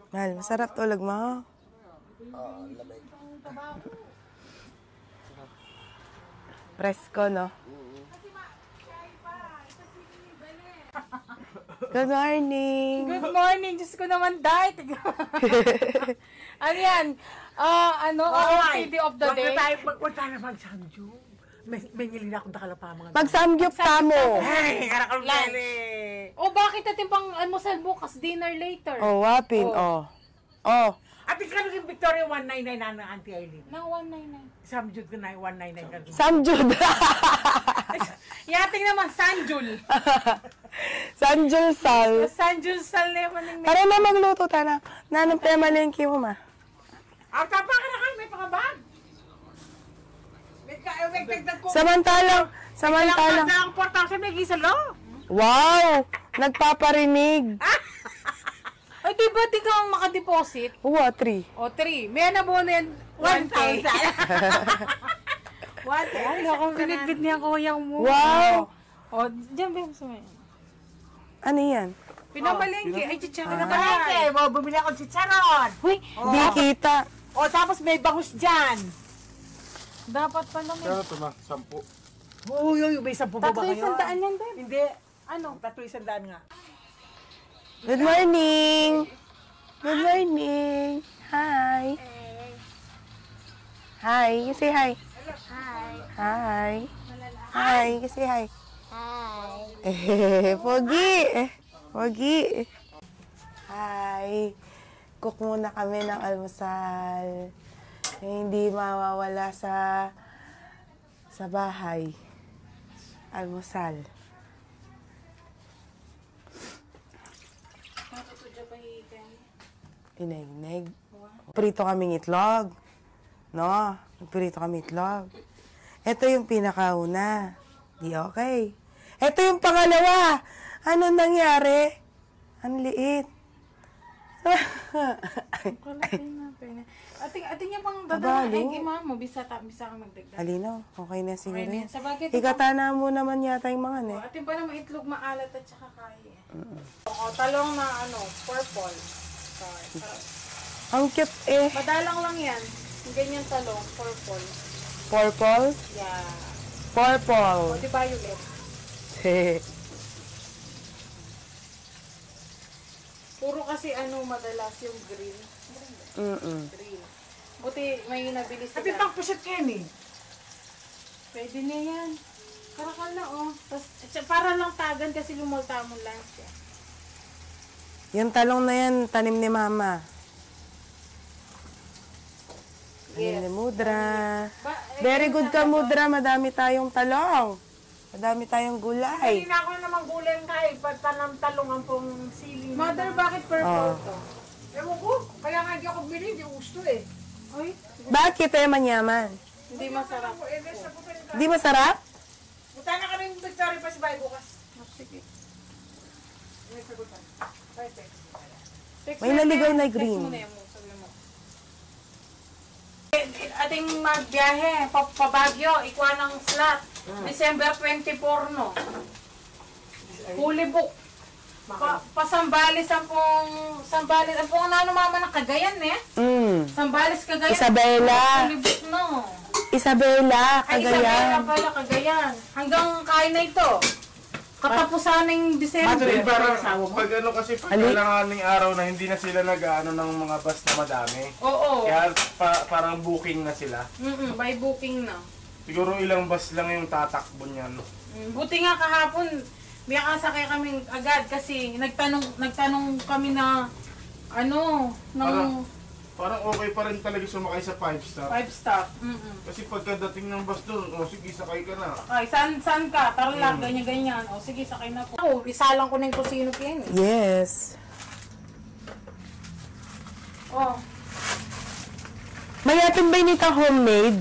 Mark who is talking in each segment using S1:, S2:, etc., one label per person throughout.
S1: Mahal, masarap tulog mo.
S2: Lamig.
S1: Presko, no? Good morning!
S3: Good morning! Diyos ko naman, diet. Ano yan? OOTD of the day.
S4: Huwag tayo mag-samgyup. May ngilin akong nakalapa mga...
S1: Mag-samgyup ka mo!
S4: Hey! Karakalali!
S3: O bakit natin pang almusal bukas, dinner later?
S1: Oh, wapin, oh. Oh.
S4: At ikaw yung Victoria 199 na ng Auntie Eileen.
S3: Nang 199.
S4: Samgyup ko na 199 ka.
S1: Samjud!
S3: Yating naman, Sanjul.
S1: Sanjul sal.
S3: Sanjul sal naman ng...
S1: Tara na magluto, tana. Nanong pemalengke mo, ma.
S4: Tapa ka na kayo, may pangabag. May tagdag ko.
S1: Samantalang.
S4: Ang 4,000 may gisalo.
S1: Wow! Nagpaparinig.
S3: Ay, di ba di kang makadeposit?
S1: Oo, 3.
S3: O, 3. May nabono yan, 1K. 1K. Ay, akong binitbit niya kuyang mo.
S1: Wow!
S3: O, dyan ba yung sumay?
S1: Ano yan?
S3: Pinamalengke. Ay, chichara na ba?
S4: Okay, bumili ako ng chicharon.
S3: Huy,
S1: Di kita.
S4: O, tapos may bangus dyan.
S3: dapat pala may...
S2: Kaya ito na, 10.
S4: Uy, may 10 ba
S3: Tatlo
S4: kayo?
S3: isang daan yan, Deb.
S4: Hindi.
S3: Ano?
S4: 300 nga.
S1: Good morning! Good morning! Hi! Hi! You say hi. Hi! Hi! You say hi. Hi! Pogi! Pogi! Hi! Cook muna kami ng almusal. Hindi mawawala sa bahay. Almusal. Ineg-neg. Prito kaming itlog. No? Prito kami itlog. Ito yung pinakauna. Di okay. Ito yung pangalawa. Ano nangyari? Ang liit.
S3: Ating niya pang dadala.
S1: Abalo.
S3: Ay, ma'am mo. Bisa ka magdagdag.
S1: Alino, okay na siguro
S3: Okay na
S1: yan.
S3: yan. Sa bagay,
S1: Ikatana mo naman yata yung mga ne.
S3: ating pa naman itlog maalat at saka kaya. O, talong na purple.
S1: Ang cute eh.
S3: Madalang lang yan. Yung ganyan talong, purple.
S1: Purple?
S3: Yeah.
S1: Purple.
S3: O, di violet. Puro kasi madalas yung green. Green. Buti may nabili
S4: Sabi
S3: sila.
S4: pang pusit kayo eh.
S3: Pwede na yan. Karakal na Tas, para lang tagan kasi lumulta mo lang siya.
S1: Yung talong na yan, tanim ni Mama. Tanim ni Mudra. Very good ka, Mudra. Madami tayong talong. Madami tayong gulay.
S4: Hindi na ako naman gulay kayo. Patanam talungan pong sili.
S3: Mother, bakit purple to?
S4: Ewan ko. Kaya nga hindi ako bili. Hindi gusto eh.
S3: Ay,
S1: Bakit tayo manyaman?
S3: hindi masarap.
S1: Di masarap?
S4: Buta na kami yung Victoria pa si Bay bukas.
S3: Sige.
S4: May sagutan. Perfect.
S1: May naligaw na green.
S3: Text mo na yan mo, sabi mo. Ating magbiyahe, Pabagyo, ikuha ng slot. December 24, no? Fully book. Pasambales ang pong mama ng Cagayan, eh. Sambales, Cagayan.
S1: Isabela.
S3: Fully book, no?
S1: Isabela,
S3: Ay, Isabela
S1: Cagayan.
S3: pala, Cagayan. Hanggang kain na ito. Katapusan ng December.
S2: Hindi, parang pag kasi pagkalanganing araw na hindi na sila nag-ano ng mga bus na madami.
S3: Oo.
S2: Kaya parang booking na sila.
S3: By booking na.
S2: Siguro ilang bus lang yung tatakbo niyan.
S3: Buti nga kahapon, may kasakay kami agad kasi nagtanong kami na
S2: Parang okay pa rin talaga sumakay sa 5-star.
S3: 5-star.
S2: Kasi pagkadating ng bus doon, sige sakay ka na.
S3: Ay, saan ka? Tarlac, ganyan-ganyan. O sige, sakay na po. Ako, isalang ko na yung kusino yan eh.
S1: Yes.
S3: Oh,
S1: May ating ba initang homemade?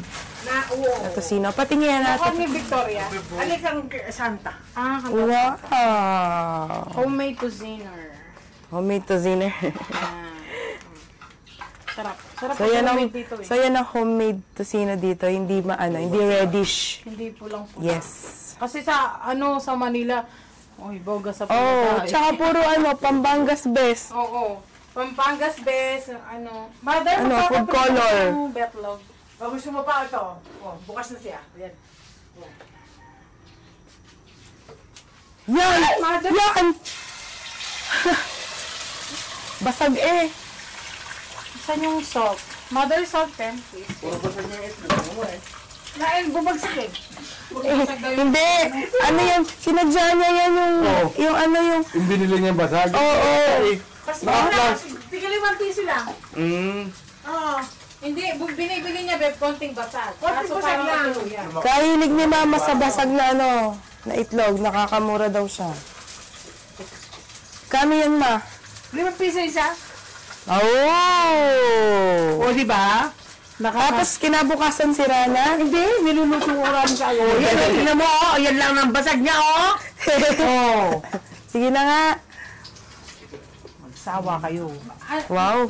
S4: Oo.
S1: Ito sino? Patingin
S3: ako
S1: natin.
S3: ni Victoria.
S4: Alik ang Santa.
S1: Wow!
S3: Homemade cuisiner.
S1: Homemade tociner.
S3: Sarap. Sarap
S1: So yan ang
S3: homemade dito eh.
S1: ang homemade tocino dito, hindi hindi reddish.
S3: Hindi pulang-pula.
S1: Yes.
S3: Kasi sa Manila, boga sa
S1: Oh,
S3: pula.
S1: tsaka puro Pambangas best.
S3: Oo. Pampangas best, ano. Mother,
S1: Ano, food color.
S3: Betlog.
S4: Pag gusto mo pa ito, oh, bukas na siya. Yan.
S1: Yan!
S3: mother.
S1: Yan! Basag eh.
S3: Saan yung salt? Mother, salt 10, please.
S2: Puro ba sa inyo yung itlog mo eh?
S3: Lain, bumagsak eh.
S1: Hindi. Ano yan? Sinadya niya yan yung ano yung...
S2: Yung binili niya yung basag?
S1: Oo.
S3: Kasi wala, tigil 5 piso lang. Oo. Hindi, binibili niya, Beb, konting basag.
S4: Konting
S3: Kaso
S4: basag
S3: parang
S4: lang.
S3: matuluyan.
S1: Kahilig ni mama sa basag na ano, na itlog. Nakakamura daw siya. Kano yan, ma?
S4: 5 piso isa?
S1: Oh!
S4: O, di ba?
S1: Tapos kinabukasan si Rana?
S4: Hindi, niluluto ko rin sa'yo. Yan, tingnan mo, oh. Yan lang ang basag niya, oh. Oh.
S1: Sige na nga.
S4: Magsawa kayo.
S1: Wow.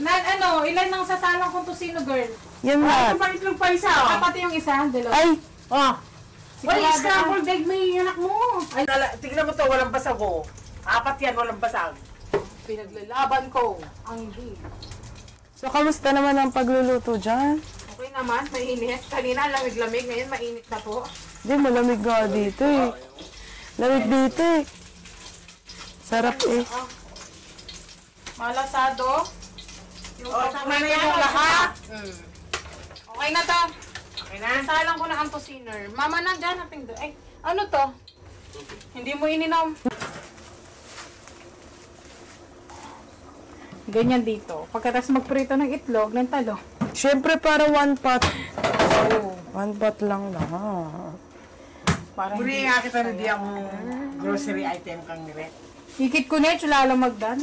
S3: Ilan nang sasalang kong tosino, girl?
S1: Yan
S4: Ah,
S1: lahat.
S4: pang itlog pa isa, oh.
S3: Pati yung isa, dalawa.
S1: Ay!
S4: Oh. Wala,
S3: Sigurado
S4: scrambled egg, may anak mo. Ay, tignan mo to, walang basag, oh. 4 yan, walang basag.
S3: Pinaglalaban ko ang hindi.
S1: So, kamusta naman ang pagluluto dyan?
S3: Okay naman, mainit. Kanina lamig-lamig, ngayon mainit na po.
S1: Hindi, malamig nga dito eh. Lamig dito eh. Sarap eh.
S3: Malasado. Yung
S4: tama na yan, oh, lahat.
S3: Okay na to.
S4: Okay na?
S3: Salang ko na ang tosiner. Mama na dyan, ating do. Ay, ano to? Hindi mo ininom. Ganyan dito. Pagkatapos magprito ng itlog, ng talo.
S1: Siyempre para one pot.
S3: Oh,
S1: One pot lang na.
S3: parang
S4: Muli nga kita na di ang grocery item kang nire.
S3: Hikit ko na, chulala magdan.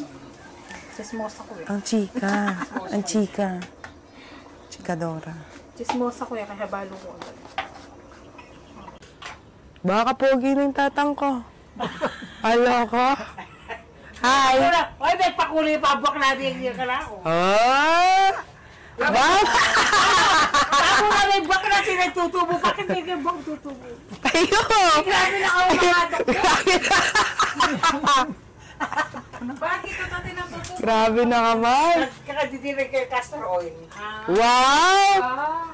S3: Chismosa ko eh.
S1: Ang chika. Ang chika. Chikadora.
S3: Chismosa ko eh, kaya balo ko agad.
S1: Baka pogi na yung tatang ko. Alo ko. Hi!
S4: Ay, may pakuli pa buwak natin yung kalao.
S1: Ah! Wow!
S4: Ako na may buwak natin nagtutubo. Bakit may buwak tutubo?
S1: Ayo!
S4: Grabe na ako mga
S3: Bakit ito natin ang tutubo?
S1: Grabe na naman.
S4: Kakadidinig kay castor oil.
S1: Wow!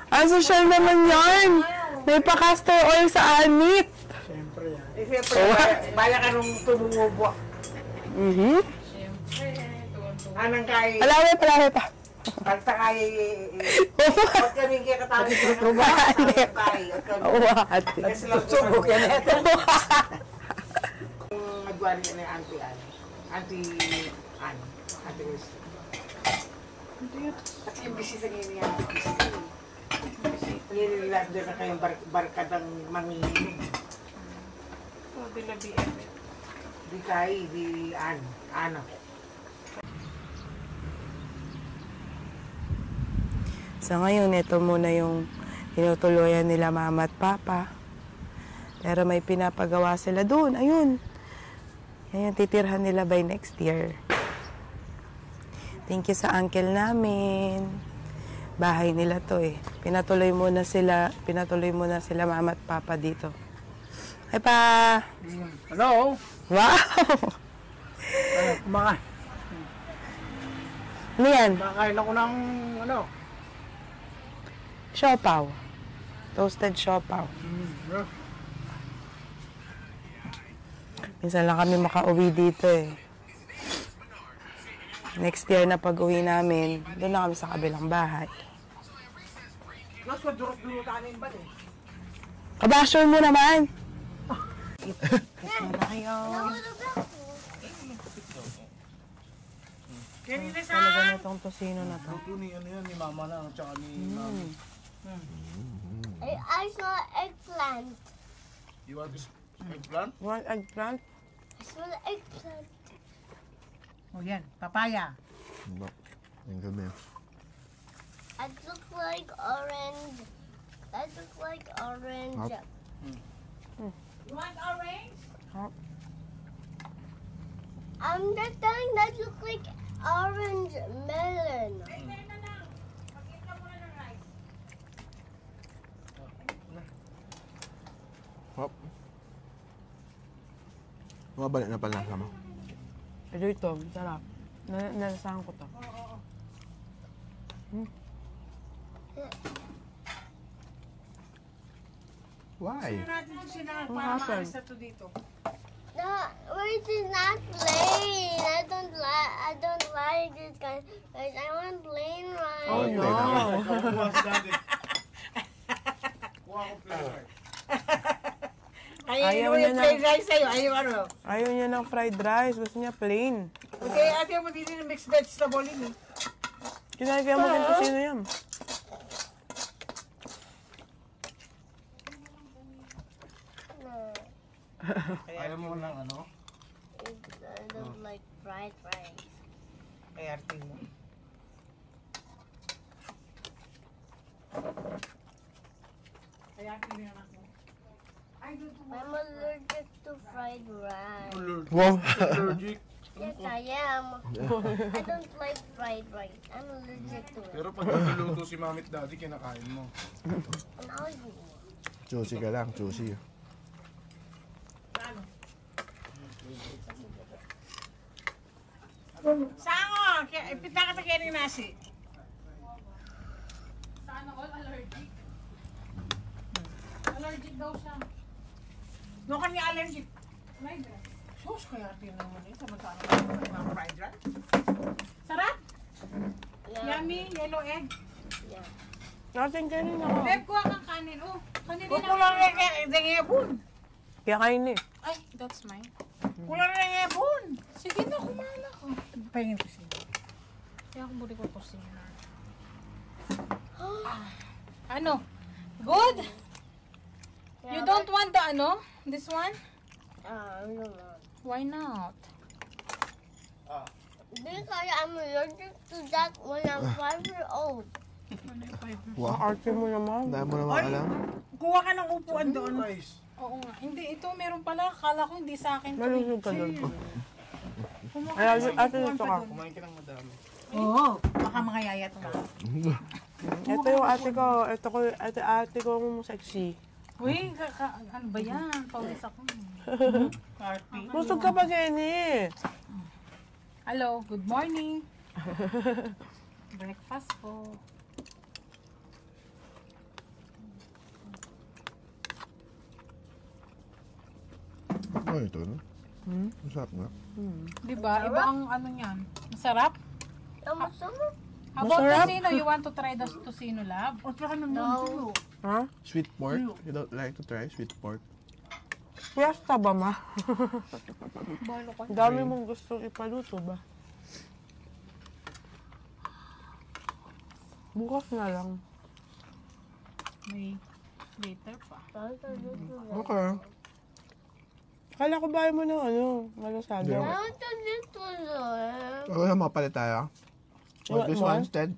S1: Ang social naman yan. May pa-castor oil sa anit.
S4: Eh, siyempre, bala ka nung tumubo.
S1: Mhm.
S4: Anang kay,
S1: Alaway pa.
S4: pagta kay, huwag kaming kaya katawin ko ng rubat. Huwag kami.
S1: What?
S4: Kasi lang subok yan. Nagwari ka na yung auntie Ann. Auntie Ann. Auntie Ruth. At imbisi sa ngayon yan. Nilililap din na kayong barkadang manginginig.
S3: Oh, di labi eh.
S4: Di kay, di Ann. Ano?
S1: Sa ngayon, ito muna yung tinutuluyan nila mama at papa. Pero may pinapagawa sila doon. Ayun. Yan yung titirhan nila by next year. Thank you sa uncle namin. Bahay nila to eh. Pinatuloy muna sila mama at papa dito. Ay pa!
S2: Hello?
S1: Wow!
S2: Kumakain.
S1: Ano yan?
S2: Kumakain ako ng ano?
S1: Siopaw. Toasted siopaw. Minsan lang kami makauwi dito eh. Next year na pag-uwi namin, doon na kami sa kabilang bahay.
S4: Mas madurot-durotan yung bal eh.
S1: Kabasyon mo naman!
S4: Kanina sa...
S1: Talaga nitong tosino na to.
S2: Ito ni ano yan, ni mama na, tsaka ni mami.
S5: I saw eggplant.
S2: You want this eggplant?
S1: You want eggplant?
S5: I saw the eggplant.
S4: O yan, papaya.
S6: Ang gabi.
S5: That looks like orange. That looks like orange.
S6: Up.
S3: You want orange?
S5: I'm just telling that looks like orange melon.
S6: Hop. Mabalik na pala sama.
S1: Ito ito, sarap. Nalasahan ko to.
S6: Why?
S4: Natin ito sila para maalis na ito dito.
S5: No, wait, it's not plain. I don't like this kind. Guys, I want plain rice.
S1: Oh, no.
S2: Kuha si daddy. Kuha ko flavor.
S4: Ayaw
S1: Ayaw
S4: mo
S1: niya
S4: yung
S1: na.
S4: plain rice sa'yo. Ayaw ano.
S1: Ayaw niya ng fried rice. Gusto niya plain.
S4: Okay, ate mo din yung mixed vegetable yun.
S1: Kinagaya mo din kasi na yan.
S2: Ayaw mo ng ano?
S5: I don't like fried rice.
S4: Ay, arte mo. Ay, arte mo yung anak mo.
S5: I'm allergic to fried rice.
S6: Wow.
S2: Allergic.
S5: Yes, I am. I don't like fried rice. I'm allergic to it.
S2: Pero pag nagluluto si mami at daddy, kinakain mo.
S5: Now you.
S6: Juicy ka lang, juicy.
S4: Sango! Ipita ka kaya ng nasi.
S3: Sana all allergic. Allergic daw siya.
S4: No kanya allergic.
S3: Fried rice.
S4: Sus, kaya arte naman eh. Samantala ng fried rice.
S3: Sarap!
S5: Yeah.
S3: Yummy, yellow egg.
S1: Natin kanin ako.
S3: Beb, kuha kang kanin. Oh, kanin din
S4: Kulang
S3: ako.
S4: na yung ipon.
S1: Kaya kain eh.
S3: Ay, that's mine.
S4: Kulang na yung ipon.
S3: Sige na, kumala ko.
S4: Pahingin ko siya.
S3: Kaya ako buli ko kusina. Ano? Good? You don't want the ano? This one?
S5: I don't know.
S3: Why not?
S5: Because I'm allergic to that when I'm 5 years old.
S6: Wow.
S1: Arte mo naman.
S6: Dahil mo naman alam.
S4: Kuha ka ng upuan doon.
S2: Rice.
S3: Oo nga. Hindi, ito meron pala. Kala ko hindi sa akin.
S1: Malusog ka doon. Ay, ate dito ka.
S2: Kumain ka ng madami.
S4: Oo. Baka mga yaya tumakas.
S1: Ito yung ate ko. Ate ko yung sexy.
S3: Uy, ano ba yan? Pawis ako.
S4: Party.
S1: Busog ka pa, Jenny.
S3: Hello, good morning. Breakfast po.
S6: Ano ito, no? Masarap nga.
S3: Diba? Iba ang ano niyan. Masarap?
S5: Masarap.
S3: How about
S1: Masarap?
S3: tocino? You want to try the tocino, love?
S4: O, tsaka ng
S5: No.
S1: Ha?
S6: Sweet pork? You don't like to try sweet pork?
S1: Fiesta ba, ma?
S3: Balo ko.
S1: Ang dami mong gustong ipaluto ba? Bukas na lang.
S3: May later pa.
S6: Okay.
S1: Kala ko bahay mo ng ano, malasado.
S6: Yeah.
S5: I want to little one.
S6: Ako na mapalit tayo.
S1: What
S6: Want this
S1: one?
S6: one instead?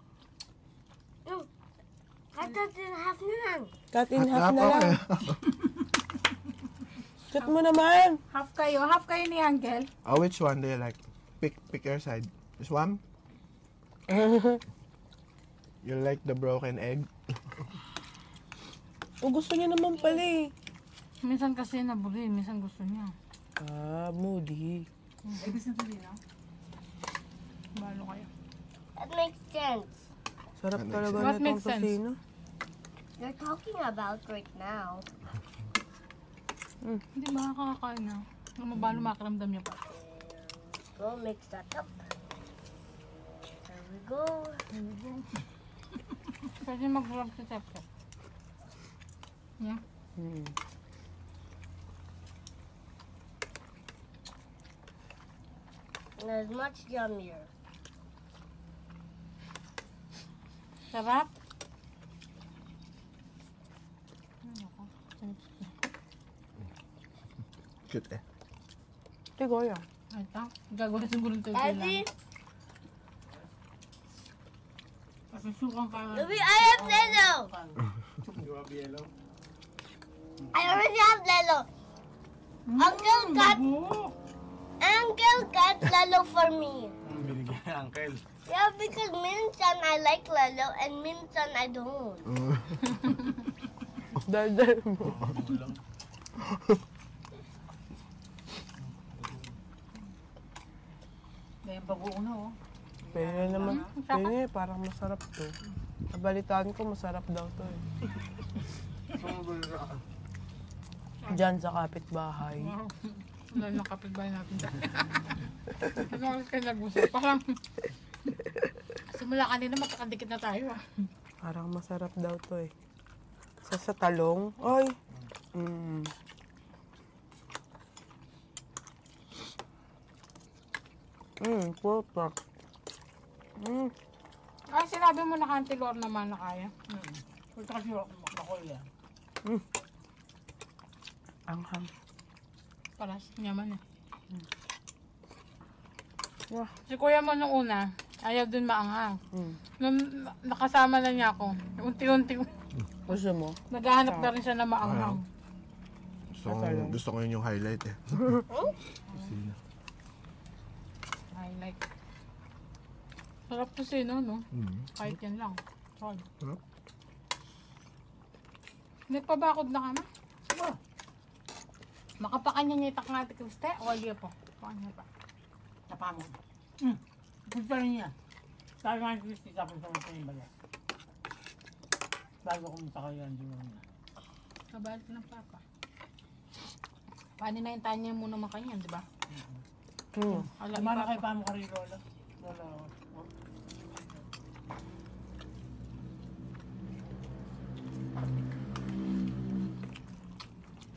S5: I thought it half none.
S1: Cut in half
S6: Half,
S1: na lang.
S6: okay.
S1: Cut mo naman.
S3: Half kayo ni Angel.
S6: Oh, which one do you like? Pick your side. This one? You like the broken egg?
S1: O gusto niya naman pala eh.
S3: Minsan kasi nabuli, minsan gusto niya.
S1: Ah, moody.
S3: Ibig sabihin, no? Balo kayo.
S5: That makes sense.
S1: Sarap
S6: That makes
S1: talaga
S3: sense. What
S1: na
S3: makes
S1: itong
S3: sense?
S1: tocino.
S5: You're talking about right now.
S3: Hindi ba kakakain na? Mabalo makaramdam niya pa.
S5: Go mix that up. There we go.
S3: Pwede mag-vlog si Tep-Tep. Yeah.
S5: That's much yummier.
S3: Sarap?
S6: Cute eh.
S1: Tigoya.
S3: Ay, gagawin siguro ng turkey
S5: Daddy,
S3: lang. Pasusukan ka.
S5: Louie, I have Lelo.
S2: You have yellow?
S5: I already have Lelo. Uncle got Lelo for me.
S2: Binigyan ni Uncle.
S5: Yeah, because minsan I like Lelo and minsan I don't.
S1: Daldal mo.
S4: May bago na, oh.
S1: Pwede naman. Pwede, parang masarap to. Nabalitaan ko, masarap daw to eh. Diyan sa kapitbahay.
S3: Wala na kapitbahay natin dyan. Ano kayo nag-usap? Parang simula kanina magkakadikit na tayo.
S1: Parang masarap daw to eh. Sa talong. Ay! Pork pork.
S3: Ay, sinabi mo na Auntie Lor naman na kaya. Ito kasi makakul yan.
S1: Anghang.
S3: Paras, yaman eh.
S1: Wah.
S3: Si kuya mo nung una, ayaw dun maanghang. Nung nakasama na niya ako, unti-unti
S1: Gusto mo?
S3: naghahanap na rin siya na maanghang.
S6: Gusto ko yun yung highlight eh.
S3: Highlight. Sarap to sino, no? Kahit yan lang. Sorry.
S6: Sarap.
S3: Nagpabakod na kami? Makapakanya niya itak nga ati Kriste? O aliya po? Pakanya pa.
S7: Napamod. Gusto rin niya. Sabi nga ni Christy, tapos naman sa yung baga. Bago kumita kayo yan, di mo na.
S3: Kabalik ng papa. Paano na yung tanya muna makanya, di ba? Ala,
S7: Sumama
S3: ipapa.
S7: kayo pa mo ka rin, Lola. Lola,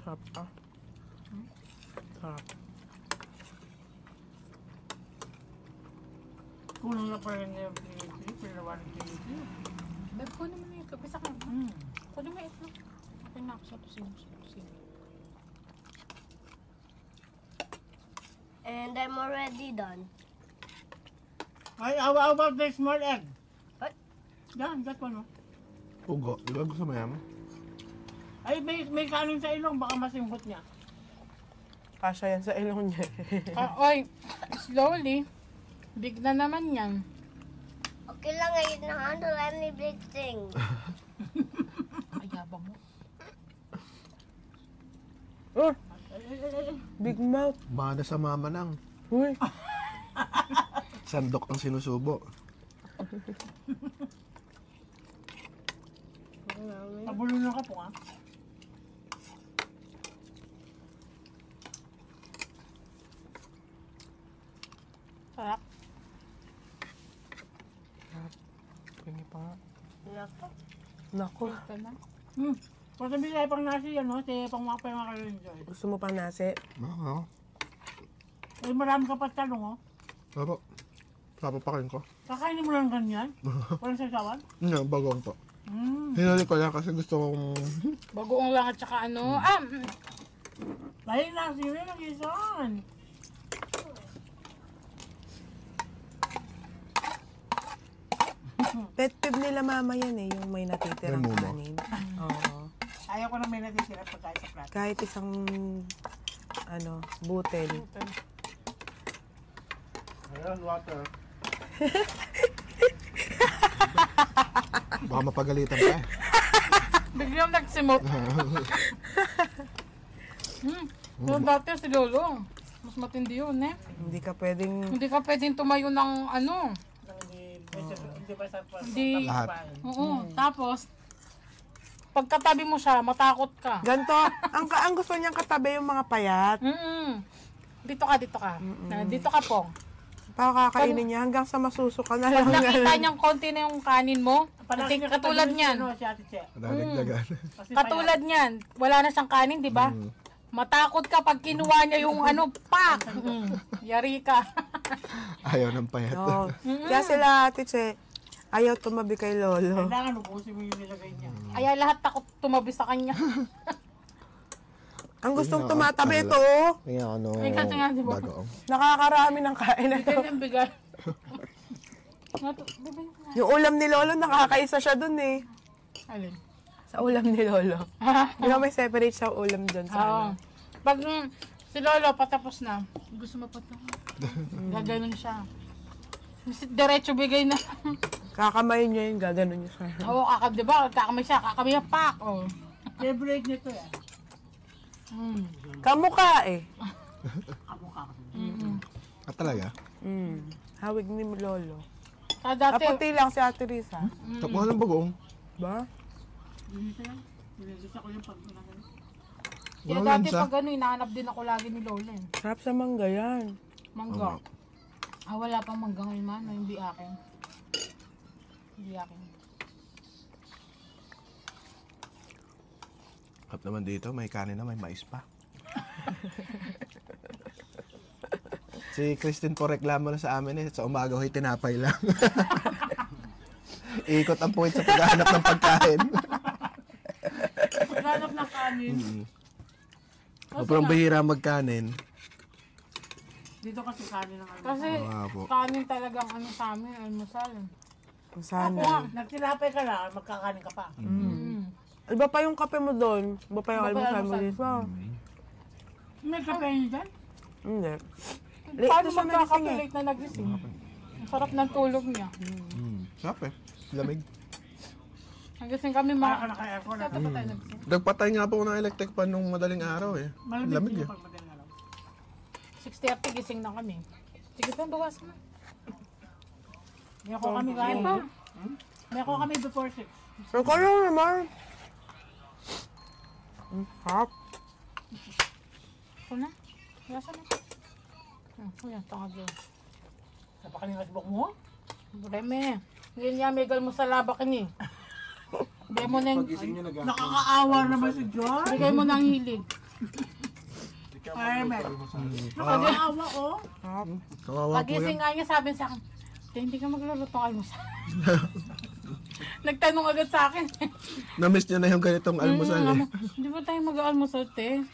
S1: Sarap ah. Sarap.
S7: kulang na pa rin yung PVC, pinawa ng PVC.
S3: Babe, kunin mo na yung kape sa kanya. Kunin mo ito. Okay na ako sa tusino.
S5: And I'm already done.
S7: Ay, how about the small egg?
S5: What?
S7: Yan, that one, oh.
S6: Ugo. Di ba gusto mo yan?
S7: Ay, may kanin sa ilong, baka masimbot niya.
S1: Kasya yan sa ilong niya.
S3: Oy, slowly. Big na naman yan.
S5: Okay lang, I can handle any big thing.
S3: Ay, yabang mo.
S1: Oh! Big mouth.
S6: Baka na sa mama nang.
S1: Uy!
S6: Sandok ang sinusubo.
S7: Pabulunan ka po, ha?
S3: Sarap.
S1: Pingi pa nga.
S5: Nako.
S1: Nako.
S3: Ito na.
S7: Kung sabi tayo pang nasi yan, no? Tayo pang makarin-enjoy.
S1: Gusto mo pang nasi?
S6: Oo.
S7: Ay, marami ka pa talong, oh.
S6: Opo. Papapakain ko.
S7: Kakainin mo lang ganyan? Walang sasawan?
S6: Nga, bagong po. Hinali ko lang kasi gusto kong...
S3: Bagoong lang at saka ano.
S7: Dahil nasi rin ang isan.
S1: Pet peeve nila mama yan eh, yung may natitirang
S6: May mumo.
S1: kanin. Oo.
S7: Ayaw ko na may natitira pagkain sa plato.
S1: Kahit isang, butel.
S2: Ayan, water.
S6: Baka mapagalitan ka eh.
S3: Biglang nagsimot. So, dati si Lolo. Mas matindi yun eh.
S1: Hindi ka pwedeng,
S3: Hindi ka pwedeng tumayo ng ano.
S7: Hindi ba sa
S3: Hindi.
S6: Lahat.
S3: Oo. Tapos, pagkatabi mo siya, matakot ka.
S1: ganito, ang gusto niyang katabi yung mga payat.
S3: Dito ka. Dito ka po.
S1: Pakakainin niya hanggang sa masusuka na lang.
S3: Pag nakita niyang konti na yung kanin mo, katulad niyan.
S7: Ano, si Ate Che.
S6: Nadagdagan.
S7: Kasi
S3: Katulad niyan, wala na siyang kanin, di ba? Matakot ka pag kinuha niya yung pak! Yari ka.
S6: Ayaw ng payat.
S1: Oo. Kaya sila ate Che, ayaw tumabi kay Lolo.
S7: kailangan ubusin mo yung nilagay niya.
S3: Kaya lahat takot tumabi sa kanya.
S1: Ang gustong tumatabi ito, oh.
S6: Tingnan ko
S3: Ay, kasi nga, di ba?
S6: bagoong.
S1: Nakakarami ng kain na
S3: Kaya
S1: to.
S3: niyang bigay.
S1: Yung ulam ni Lolo, nakakaisa siya dun eh.
S3: Alin?
S1: Sa ulam ni Lolo. Di ba may separate siya ulam dun sa
S3: Oo.
S1: ano?
S3: Pag si Lolo patapos na, gusto mo pa ito. Gaganon siya. Diretso bigay na.
S1: Kakamay niya yun, gaganon niya siya.
S3: Oo, di ba? Kakamay siya, kakamay yung pak. Oh.
S7: Favorite nito yan.
S1: Kamukha eh.
S6: Ah, talaga?
S1: Hawig ni Lolo.
S3: Kaya dati,
S1: Kaputi lang si Ate Risa.
S6: Tapuhan ng bagong.
S1: Ba?
S7: Gusto ko yung pag
S3: kaya
S6: Walang
S3: dati
S6: lansa.
S3: pag ano, hinahanap din ako lagi ni Lola. eh.
S1: Sarap sa mangga yan.
S3: Mangga. Wala pang mangga ngayon man, hindi akin. Hindi akin.
S6: At naman dito, may kanin na, may mais pa. Si Christine po reklamo na sa amin sa umaga ho'y tinapay lang. Ikot ang point sa paghahanap ng pagkain.
S3: Paghanap ng kanin.
S6: Sobrang bihira magkanin.
S7: Dito kasi kanin ng ano.
S3: Kasi
S6: Po.
S3: kanin talagang ano sa amin, almusal.
S1: Sana.
S7: Nagtinapay ka lang, magkakanin ka pa.
S1: Iba pa yung kape mo doon. Iba pa yung
S3: Iba pa yung
S1: almusal mo
S3: almusal.
S1: dito.
S7: May kape niyo dyan?
S1: Hindi.
S3: Paano
S1: Ito siya nagising eh.
S3: magkakapilate na nagising? Ang sarap ng tulog niya.
S6: Sarap eh. Lamig.
S3: Nagising kami
S7: Para ka
S3: mga...
S7: naka-aircon.
S3: Sa tapat tayo nagising.
S6: Nagpatay nga po ako ng electric fan nung madaling araw eh.
S7: Malamig
S6: Lamig
S7: din
S6: eh.
S7: pag madaling araw.
S3: 6:30 gising na kami. Sige pa, bawas na.
S7: May ako kami
S3: Sige pa.
S7: May ako kami before 6.
S1: So, kayo naman. Sarap.
S3: Ako na. Bawasan na. Ayan, tangad yun.
S7: Napakaling asbok mo?
S3: Breme. Ngayon nga, may galmo sa labak ni. Bigay mo ng...
S2: Pagising nyo nag
S7: Nakakaawa naman si John.
S3: Bigay mo ng hilig.
S7: Ay, men. Nakakaawa oh.
S6: Kawawa po
S3: Pagising
S6: yan.
S3: nga niya, sabi sa akin, "Te, hindi ka magluluto ng almusal." Nagtanong agad sa akin.
S6: Na-miss nyo na yung ganitong almusal eh.
S3: Hindi ba tayo mag-almusal, te?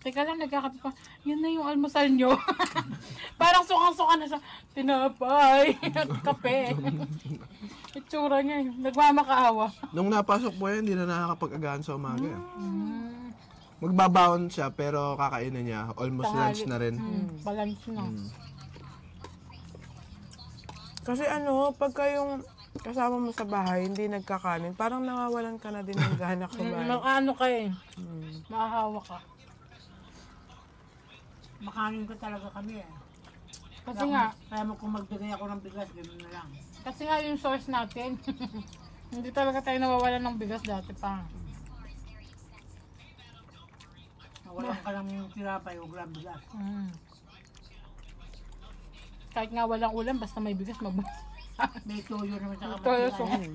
S3: Teka lang, nagkakape pa. Yun na yung almusal nyo. Parang sukang-suka na siya. Tinapay at kape. Itsura niya. Nagmamakaawa.
S6: Nung napasok po yan, hindi na nakakapag-agahan sa umaga. Magbabaon siya pero kakainin niya. Almost lunch na rin.
S3: Balance na.
S1: Kasi ano, pagka yung kasama mo sa bahay, hindi nagkakanin, parang nawawalan ka na din ng gana kumain.
S3: Ano ka eh. Mahahawa ka.
S7: Makanin ko talaga kami eh.
S3: Kasi nga,
S7: Kaya mo kung magbigay ako ng bigas, gano'n na lang.
S3: kasi nga yung source natin. Hindi talaga tayo nawawalan ng bigas dati pa.
S7: Nawalan ka lang yung tinapay o gram bigas.
S3: Kahit nga walang ulam, basta may bigas,
S7: May toyo naman sa
S3: toyo,
S7: kapatid.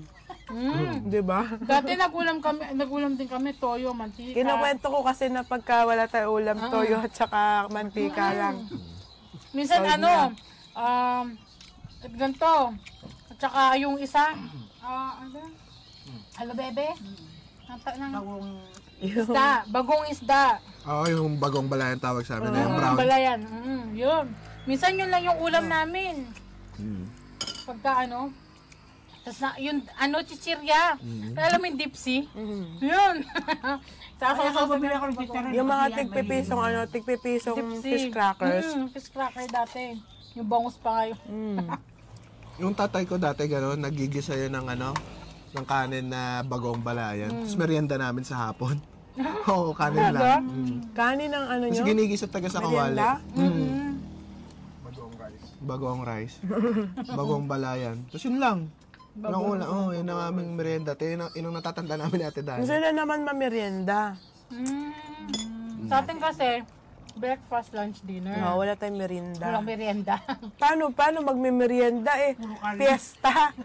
S1: Di ba?
S3: Dati nagulam din kami, toyo, mantika.
S1: Kinukwento ko kasi na pagka wala tayo ulam, toyo at saka mantika lang.
S3: Minsan ano, ganito. At saka yung isa, ano? Halo bebe?
S7: Bagong
S3: Isda, bagong isda.
S6: Oo, yung bagong balayan tawag sa amin na yung brown.
S3: Balayan. Yun. Minsan yun lang yung ulam namin. Pagka ano, tapos na, yun, ano, chichirya. Alam mo yung dipsy? Yun.
S7: Kaya
S3: Sasa
S7: bumili ako ng chicharon.
S1: Yung mga tigpipisong ano, tigpipisong fish crackers.
S3: Fish cracker dati. Yung bangus pa ngayon.
S6: Yung tatay ko dati gano'n, nagigisa yun ng ano, ng kanin na bagong balayan. Tapos merienda namin sa hapon. Oo, kanin lang.
S1: Kanin ng ano
S6: Tapos
S1: nyo?
S6: ginigisa taga sa kawali.
S1: Merienda?
S6: Bagong rice. Bagong balayan. Tapos yun lang. Walang ulam. Oo, yun ang aming merienda. Ito yun ang inong natatanda namin ni Ate Dani.
S1: Gusto na naman mamerienda.
S3: Sa atin kasi, breakfast, lunch, dinner.
S1: No, wala tayong merienda.
S3: Walang merienda.
S1: Paano magme-merienda eh? Fiesta.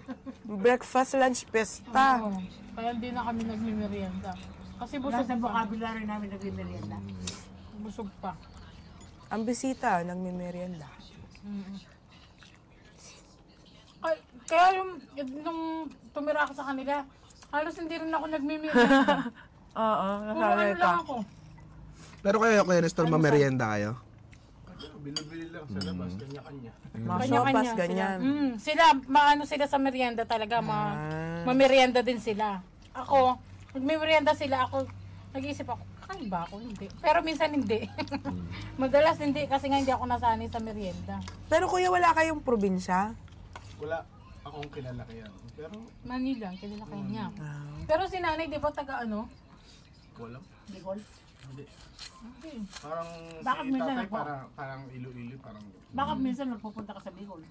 S1: Breakfast, lunch, fiesta.
S3: Oo. Kaya hindi na kami nagme-merienda. Kasi
S7: Wala
S3: busog
S7: sa
S3: pa.
S7: vocabulary namin nagmimerienda.
S3: Busog pa.
S1: Ang bisita, nagme-merienda.
S3: Kaya nung tumira ako sa kanila, halos hindi rin ako nagme-merienda.
S1: Oo,
S3: Puro
S1: nasanay
S3: ano
S1: ka.
S3: lang ako.
S6: Pero kayo, Kuya Nestor, mamerienda kayo?
S2: Bili-bili lang sa labas, kanya-kanya.
S1: Mga
S3: Kanya-kanya
S1: sopas, ganyan.
S3: Sila, maano sila sa merienda talaga, mamerienda din sila. Ako, nagme-merienda sila, ako, nag-iisip ako, kakain ba ako? Hindi. Pero minsan hindi. Madalas hindi, kasi nga hindi ako nasanay sa merienda.
S1: Pero kuya, wala kayong probinsya?
S2: Wala akong kilala kaya. Pero
S3: Manila, kilala kayo niya. Pero si nanay, di ba taga ano?
S2: wala.
S7: Bicol.
S2: Hindi.
S3: Okay.
S2: Parang
S7: Bakit
S2: si
S7: minsan
S2: tatay
S7: ako?
S2: parang Iloilo, parang
S7: Bakit minsan nagpupunta ka sa Bicol?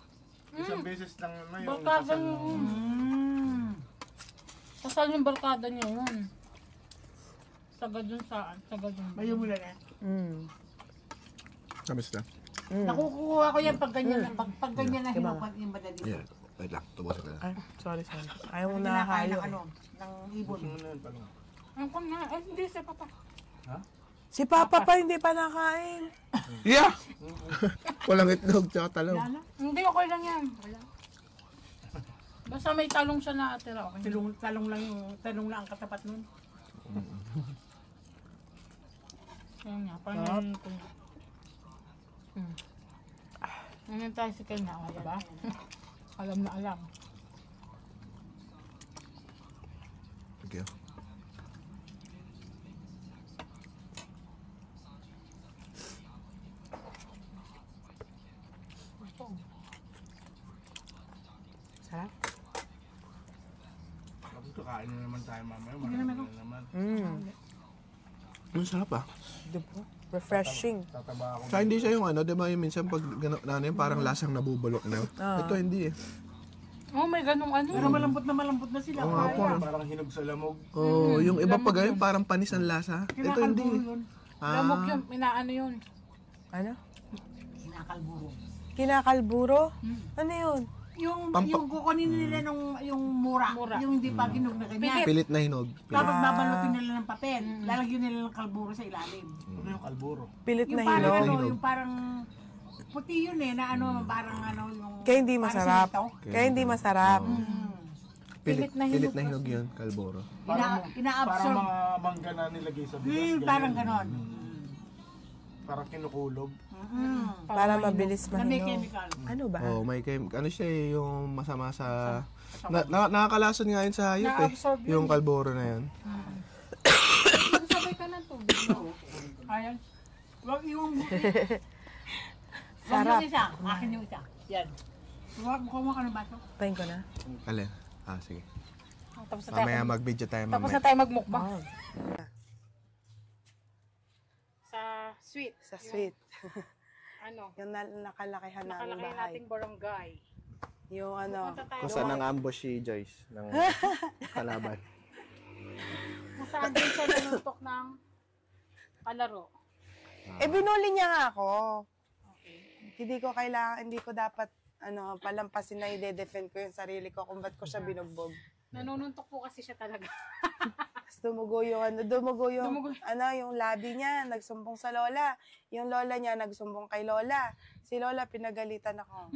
S2: Isang beses lang na yung
S3: Barkada
S2: kasal
S3: niya
S2: mo.
S3: yun. Kasal yung barkada niya yun. Sagad dun saan? Sagad dun.
S7: Bayo mo lang eh.
S6: Kamis na.
S7: Nakukuha ko yan pag ganyan na. Pag ganyan na hinupat yung madali.
S6: Yeah. Wait lang, tubusin ko na.
S1: Ay, sorry. Ayaw mo
S7: Kinakain
S1: nakahayo.
S7: ng ano, ng ibon.
S2: Ano yun, palong?
S3: Ang ko na. Eh, hindi siya papa.
S1: Si Papa pa hindi pa nakain.
S6: Yeah! Walang itlog, tsaka talong.
S3: Hindi, okay lang yan. Basta may talong siya na atira. Okay.
S7: Talong lang ang katapat nun.
S3: Ayun nga, parang ito. Ngayon tayo si Kenya, diba? Alam na alam.
S6: Thank you.
S1: Sarap.
S2: Tapos kakain na naman tayo mamaya. Marami na naman.
S6: Ang sarap ah.
S1: Diba? Refreshing.
S2: Tataba ako.
S6: Sa hindi siya yung ano, di ba yung minsan pag ano, yung parang lasang nabubulok na. Ito hindi eh.
S3: Oh, may ganung ano.
S7: Pero malambot na sila.
S6: Oo nga po.
S2: Parang hinog sa lamog.
S6: Oh, yung iba pa ganyan, parang panis ang lasa. Ito hindi eh.
S7: Yun.
S3: Lamog yun, inaano yun.
S1: Ano?
S7: Kinakalburo.
S1: Kinakalburo? Ano yun?
S7: Yung kukunin nila nung yung mura. Yung hindi pa ginog na ganyan.
S6: Pilit na hinog.
S7: Tapos babalutin nila ng papel. Lalagyan nila ng kalburo sa ilalim.
S2: Ano yung kalburo?
S1: Pilit na
S7: Yung parang
S1: hinog.
S7: ano, yung parang puti yun eh, na ano, parang ano, yung...
S1: Kaya hindi
S7: parang
S1: masarap.
S7: simento.
S1: Kaya hindi masarap.
S6: Pilit na hinog yun, kalboro.
S2: Parang
S7: Ina-absorb.
S2: mga mangga na nilagay sa bigas.
S7: Parang ganon.
S2: Parang kinukulog.
S1: Para mabilis
S7: Na may
S1: mahinog.
S7: chemical.
S1: Ano ba?
S6: Oh, may ano siya eh, yung masama sa... nakakalason nga yun sa hayop eh.
S3: Na-absorb yun.
S6: Yung kalboro na yun.
S3: Sabay ka ng tubig.
S7: Ayan. Wag yung...
S1: Sarap.
S7: Wag yung isa. Akin yung isa. Yan. Wag mo ka ng baso.
S1: Tayin ko na.
S6: Alin? Sige.
S3: Tapos na tayo,
S6: Mamaya mag-video tayo
S3: tapos
S6: mamaya.
S3: na tayo magmukbang. Sa sweet.
S1: Sa sweet.
S3: Ano?
S1: Yung nakalakihan namin
S3: Nakalaki
S1: bahay.
S3: nating barangay.
S1: Yung ano.
S3: Punta tayo.
S6: Kung saan ang ambush si Joyce ng kalaban.
S3: Kung saan din siya nanuntok ng kalaro.
S1: Binuli niya nga ako. Hindi ko dapat palampasin na i-defend ko yung sarili ko kung ba't ko siya binugbog.
S3: Nanununtok po kasi siya talaga.
S1: Tapos dumugo yung yung labi niya, nagsumbong sa lola. Yung lola niya nagsumbong kay lola. Si lola pinagalitan ako.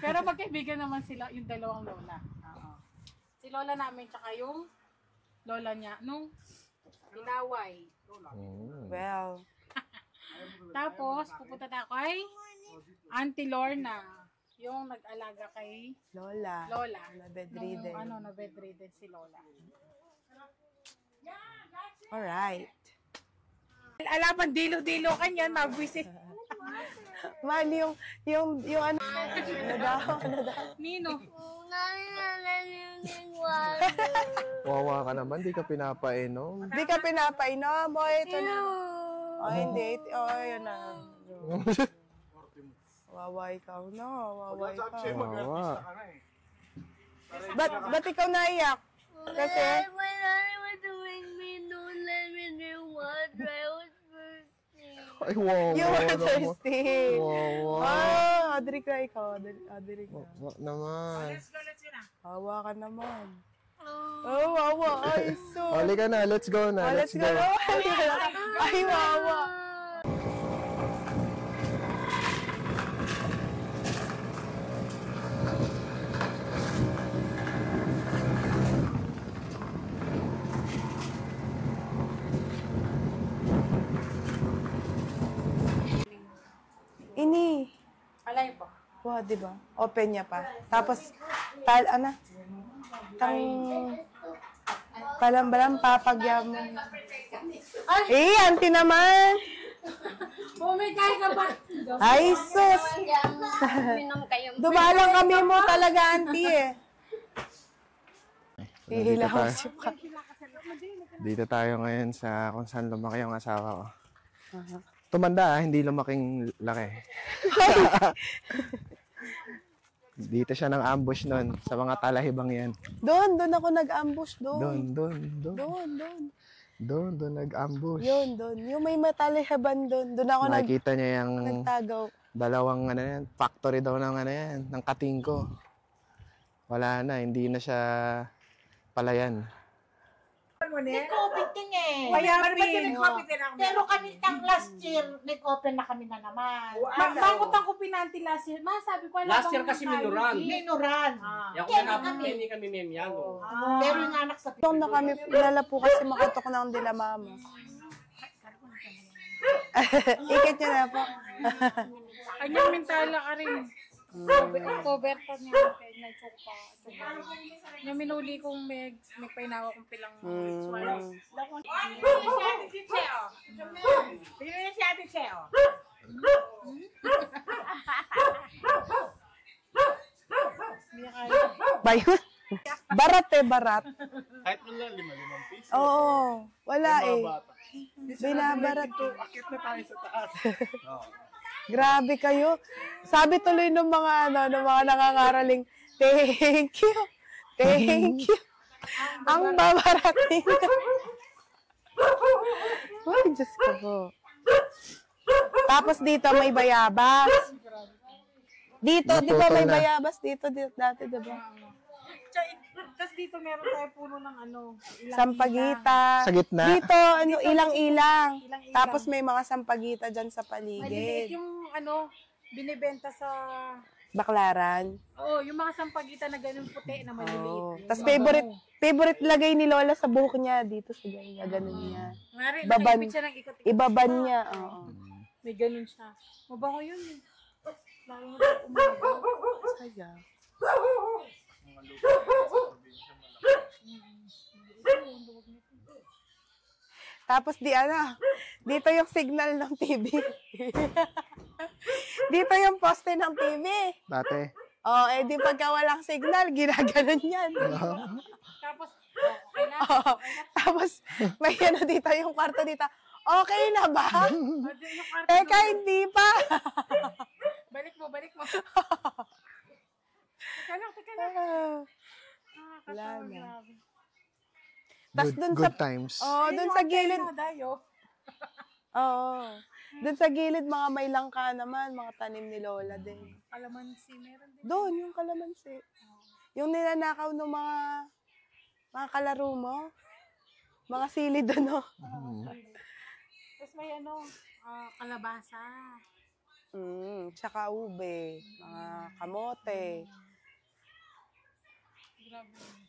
S3: Pero magkaibigan naman sila, yung dalawang lola. Oo. Si lola namin, tsaka yung lola niya, nung inaway.
S1: Well,
S3: Tapos, pupunta tayo kay Auntie Lorna, yung nag-alaga kay
S1: lola.
S3: Lola.
S1: Na bedridden.
S3: Nung, na bedridden si Lola.
S1: Alright.
S3: Alaman, dilo-dilo ka niyan, mabwisit.
S1: Man, yung ano daw?
S3: Nino.
S6: Wawa ka naman, di ka pinapainom.
S1: Di ka pinapainom, boy. Ito na. Oh, hindi. Oh, yun na. Wawa ikaw, no? Wawa ikaw.
S6: Wawa.
S1: Ba't ikaw naiyak? Kasi?
S5: My daddy was doing me, don't let me drink water. I was thirsty.
S6: Ay, wawa.
S1: You were
S6: naman.
S1: thirsty.
S6: Wawa.
S1: Oh, Adri ka ikaw. Adri ka.
S6: Wawa naman.
S1: Wawa ka naman. Oh, wawa. Ay, so.
S6: Hali ka na, let's go na.
S1: Oh, let's go. Ay, wawa. Ini.
S3: Alay po.
S1: Wow, di ba? Open niya pa. Tapos, palambalang papagyan mo. Auntie naman.
S3: Pumikay ka pa.
S1: Ay, sus. Dumalang kami mo talaga, auntie eh. Hihilaw siya pa.
S6: Dito tayo ngayon sa kung saan lumaki yung asawa ko. Tumanda hindi lumaking laki. Dito siya ng ambush nun, sa mga talahibang yan.
S1: Doon ako nag-ambush doon.
S6: Doon nag-ambush.
S1: Doon. Yung may matalihaban doon. Doon ako
S6: Nakikita niya yung
S1: nagtagaw.
S6: dalawang factory daw ng ng katingko. Wala na, hindi na siya palayan.
S7: Nag-COVID din eh.
S3: Mayapin.
S7: Pero kami ng last year, nag-open na kami na naman.
S3: Bakit ang kupinanti last year? Sabi ko,
S8: Last year kasi minuran.
S7: Minuran.
S8: Yung hindi kami memyano.
S7: Pero yung anak sa
S1: Doon na kami, kilala po kasi makatok ng Dila Mama. Ikit nyo na po.
S3: Kanyang mentala ka rin. Cover pa niya. Kaya chupa. Yung minuli kong may painawa kong pilang swallows.
S7: Pinili si Ate Cheo.
S1: Bayon? Barat barat.
S2: Kahit wala, 5 piso.
S1: Oo, wala eh. Binabarat eh.
S2: Akit na tayo sa taas.
S1: Grabe kayo. Sabi tuloy ng mga ng mga nangangaraling, thank you. Ang babarat nila. Ay, Diyos ko po. Tapos dito may bayabas. Dito, di ba may bayabas dito dati, di ba?
S3: Tapos dito meron tayo puno ng
S1: Sampagita.
S6: Sa gitna.
S1: Dito, ilang-ilang. Tapos may mga sampagita dyan sa paligid.
S3: Yung binibenta sa...
S1: Baklaran.
S3: Oo, yung mga sampagita na ganun puti na maliliit.
S1: Tapos favorite lagay ni Lola sa buhok niya. Dito sa ganyan, ganun niya.
S3: Nakaipit siya ng ikot-ikot.
S1: Ibaban niya. Oo.
S3: May ganun siya. Mabango yun eh. Lalo mo tayo umaga.
S1: Kaya. Tapos dito yung signal ng TV. Dito yung poste ng TV.
S6: Dati.
S1: Oh, di pagka walang signal, ginaganon yan.
S3: Tapos, okay na.
S1: Tapos, may dito yung kwarto dito. Okay na ba? Teka, hindi pa.
S3: Balik mo. Teka lang.
S1: Wala na.
S6: Good times.
S1: Oh, dun sa gilid. Oo. Dun sa gilid, mga may langka naman, mga tanim ni Lola din.
S3: Kalamansi, meron din.
S1: Doon, yung kalamansi. Yung ninanakaw ng mga kalaro mo. Mga sili doon, no?
S3: Tapos may kalabasa.
S1: Tsaka ube, mga kamote.
S3: Grabe.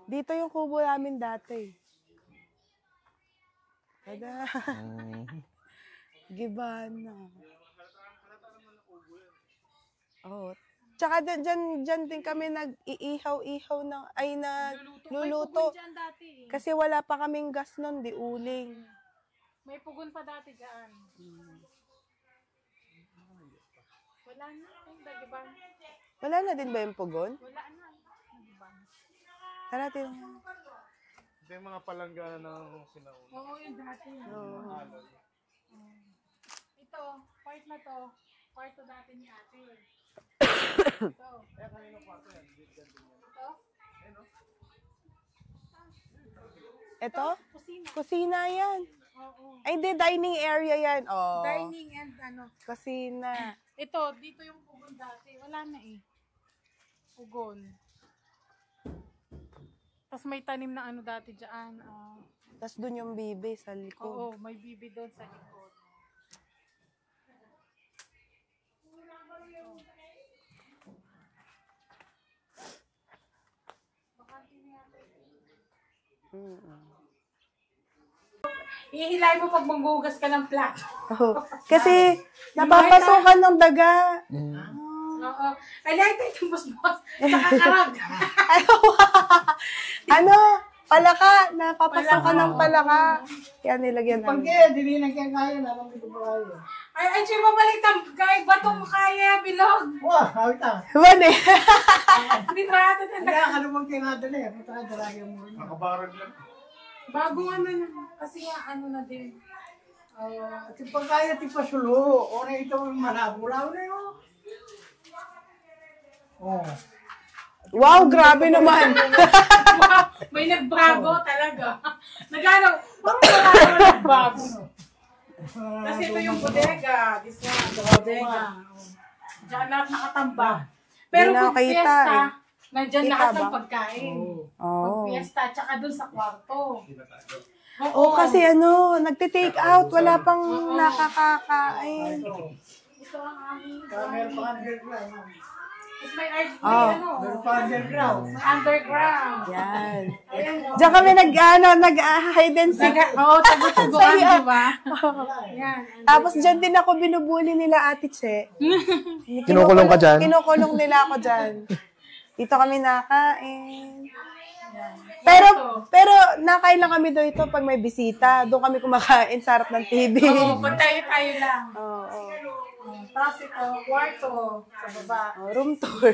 S1: Dito yung kubo namin dati. Tada. Gibana. Oh. Tsaka dyan din kami nag-iihaw-ihaw nagluluto. Kasi wala pa kaming gas nun, di uling.
S3: May pugon pa dati dyan. Wala na. Dagibang.
S1: Wala na din ba yung pugon?
S3: Wala na. Dagibang.
S1: Tara, tingnan.
S2: Ito yung mga palanggana ng sinauna.
S3: Oo, yung dati. Ito, part na to. Part to dati ni ate. Ito.
S1: Ito?
S3: Kusina.
S1: Kusina yan.
S3: Oo.
S1: Ay, hindi. Dining area yan. Oh.
S3: Dining and
S1: Kusina.
S3: Ito, dito yung pugon dati. Wala na eh. Pugon. Tapos may tanim na dati dyan.
S1: Tapos dun yung bibi sa likod.
S3: Oo, may bibi doon sa likod. Ihilay mo pag manggugas ka ng plato.
S1: Oh. Kasi napapasukan ng daga.
S3: Oo. Ay, lahat ito yung busbos. Nakakarag.
S1: Palaka. Napapasukan ng palaka. Yan, nilagyan namin.
S7: Hindi na kaya naman dito pa kayo.
S3: Ay, siya mabalik kahit bato mo kaya, bilog.
S7: Wah, hawita.
S1: Mane.
S3: Hindi ba ito
S7: Hindi ka naman kinadala eh. Punta ka dalagyan mo.
S2: Nakabarag lang.
S3: Bagong yun. Kasi nga, na din.
S7: Ito pagkaya, ito pasulo. O na ito malabulaw na yun. Oh.
S1: Wow, grabe naman.
S3: May nagbago talaga. Nagano, parang wala naman nagbago. Kasi ito yung bodega. This one, the bodega. Diyan lahat nakatambak. Pero
S1: Hindi na
S3: pag
S1: kita,
S3: fiesta,
S1: eh.
S3: nandyan
S1: Kita
S3: lahat
S1: ba?
S3: ng pagkain. Pag
S1: Oh.
S3: fiesta, tsaka dun sa kwarto.
S1: Oh, kasi ano, nagte-take out, wala pang nakakakain.
S3: Ito ang aming. Tapos may
S1: Oh.
S3: underground. Underground.
S1: Yan.
S3: Ayan,
S1: Diyan kami nag-hide and seek.
S3: Oo, tago-taguan,
S1: Saya.
S3: di ba? Yan.
S1: Tapos dyan din ako binubuli nila Ate Che.
S6: Kinukulong ka dyan?
S1: Kinukulong nila ako dyan. Dito kami nakain. Pero nakain lang kami dito pag may bisita. Doon kami kumakain sa harap ng TV.
S3: Oo, pag tayo lang.
S1: Oo.
S3: Tapos ito, kwarto. Sa baba.
S1: Room tour.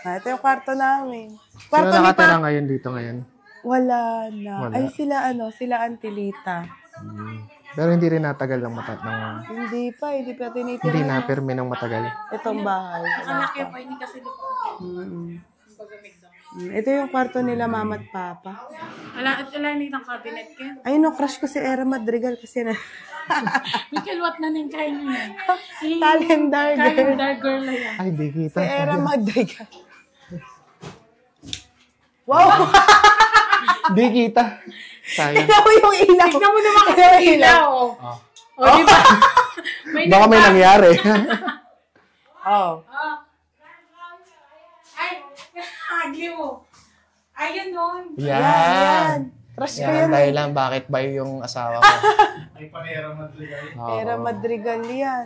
S1: Ito yung kwarto namin.
S6: Sino
S1: Kwarto ni
S6: nakatira
S1: Pa.
S6: ngayon dito ngayon?
S1: Wala na.
S6: Wala.
S1: Ay, sila Antilita.
S6: Pero hindi rin natagal ng
S1: Hindi pa tinitira.
S6: hindi na permi ng matagal.
S1: Itong bahay.
S3: Malaki pa, hindi kasi lupa.
S1: Ito yung kwarto nila mama at papa.
S3: Wala ng cabinet ka.
S1: Ayun, no, crush ko si Era Madrigal kasi na
S3: May kalwat na ning kayo niya.
S1: calendar girl.
S3: Calendar girl na yan.
S6: Ay, hindi
S1: Si
S6: kita.
S1: Era Madrigal. Wow!
S6: Hindi kita. Sayang.
S1: Tignan mo yung ilaw.
S3: Tignan mo naman kasi yung ilaw. O, di ba?
S6: Baka may nangyari.
S1: Oh.
S3: Ay, agli mo. Ayun nun.
S1: Yan. Crush ko
S6: Yan
S1: yan.
S6: ang dahilan bakit ba yung asawa ko.
S2: Ay, panera Madrigal.
S6: Oo.
S1: Era Madrigal yan.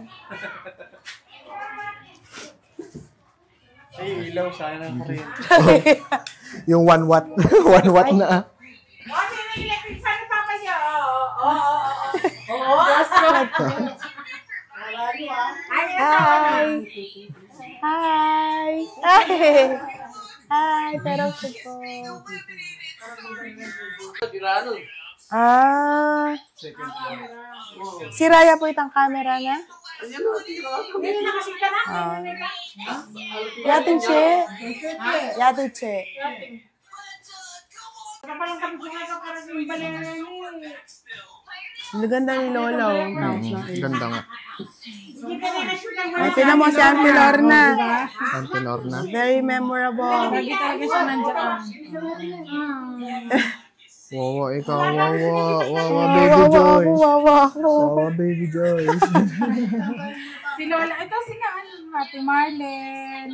S2: Ay, ilaw, sayang ang kuryente.
S6: Yung 1 watt. 1 watt na.
S3: Ano yung electric fan ng papa niya? Oo.
S1: Hi. Hi. Hi. Pero po. Ah. Si Raya po itang camera na?
S3: Hindi na kasi ka na.
S1: Yatin Che. Yatin Che.
S3: Kapalang kami sa parang yung balera niya.
S1: Ang ganda ni Lola.
S6: Ganda nga.
S3: Hindi ka na na-shoot ng
S1: O, tinan mo si Auntie Lorna.
S6: Auntie Lorna.
S1: Very memorable.
S3: Lagi talaga siya nandiyan.
S6: Wawa, ikaw. Wawa, baby Joyce.
S1: Wawa.
S6: Wawa, baby Joyce.
S3: Si Lola, ito si Ate Marlene,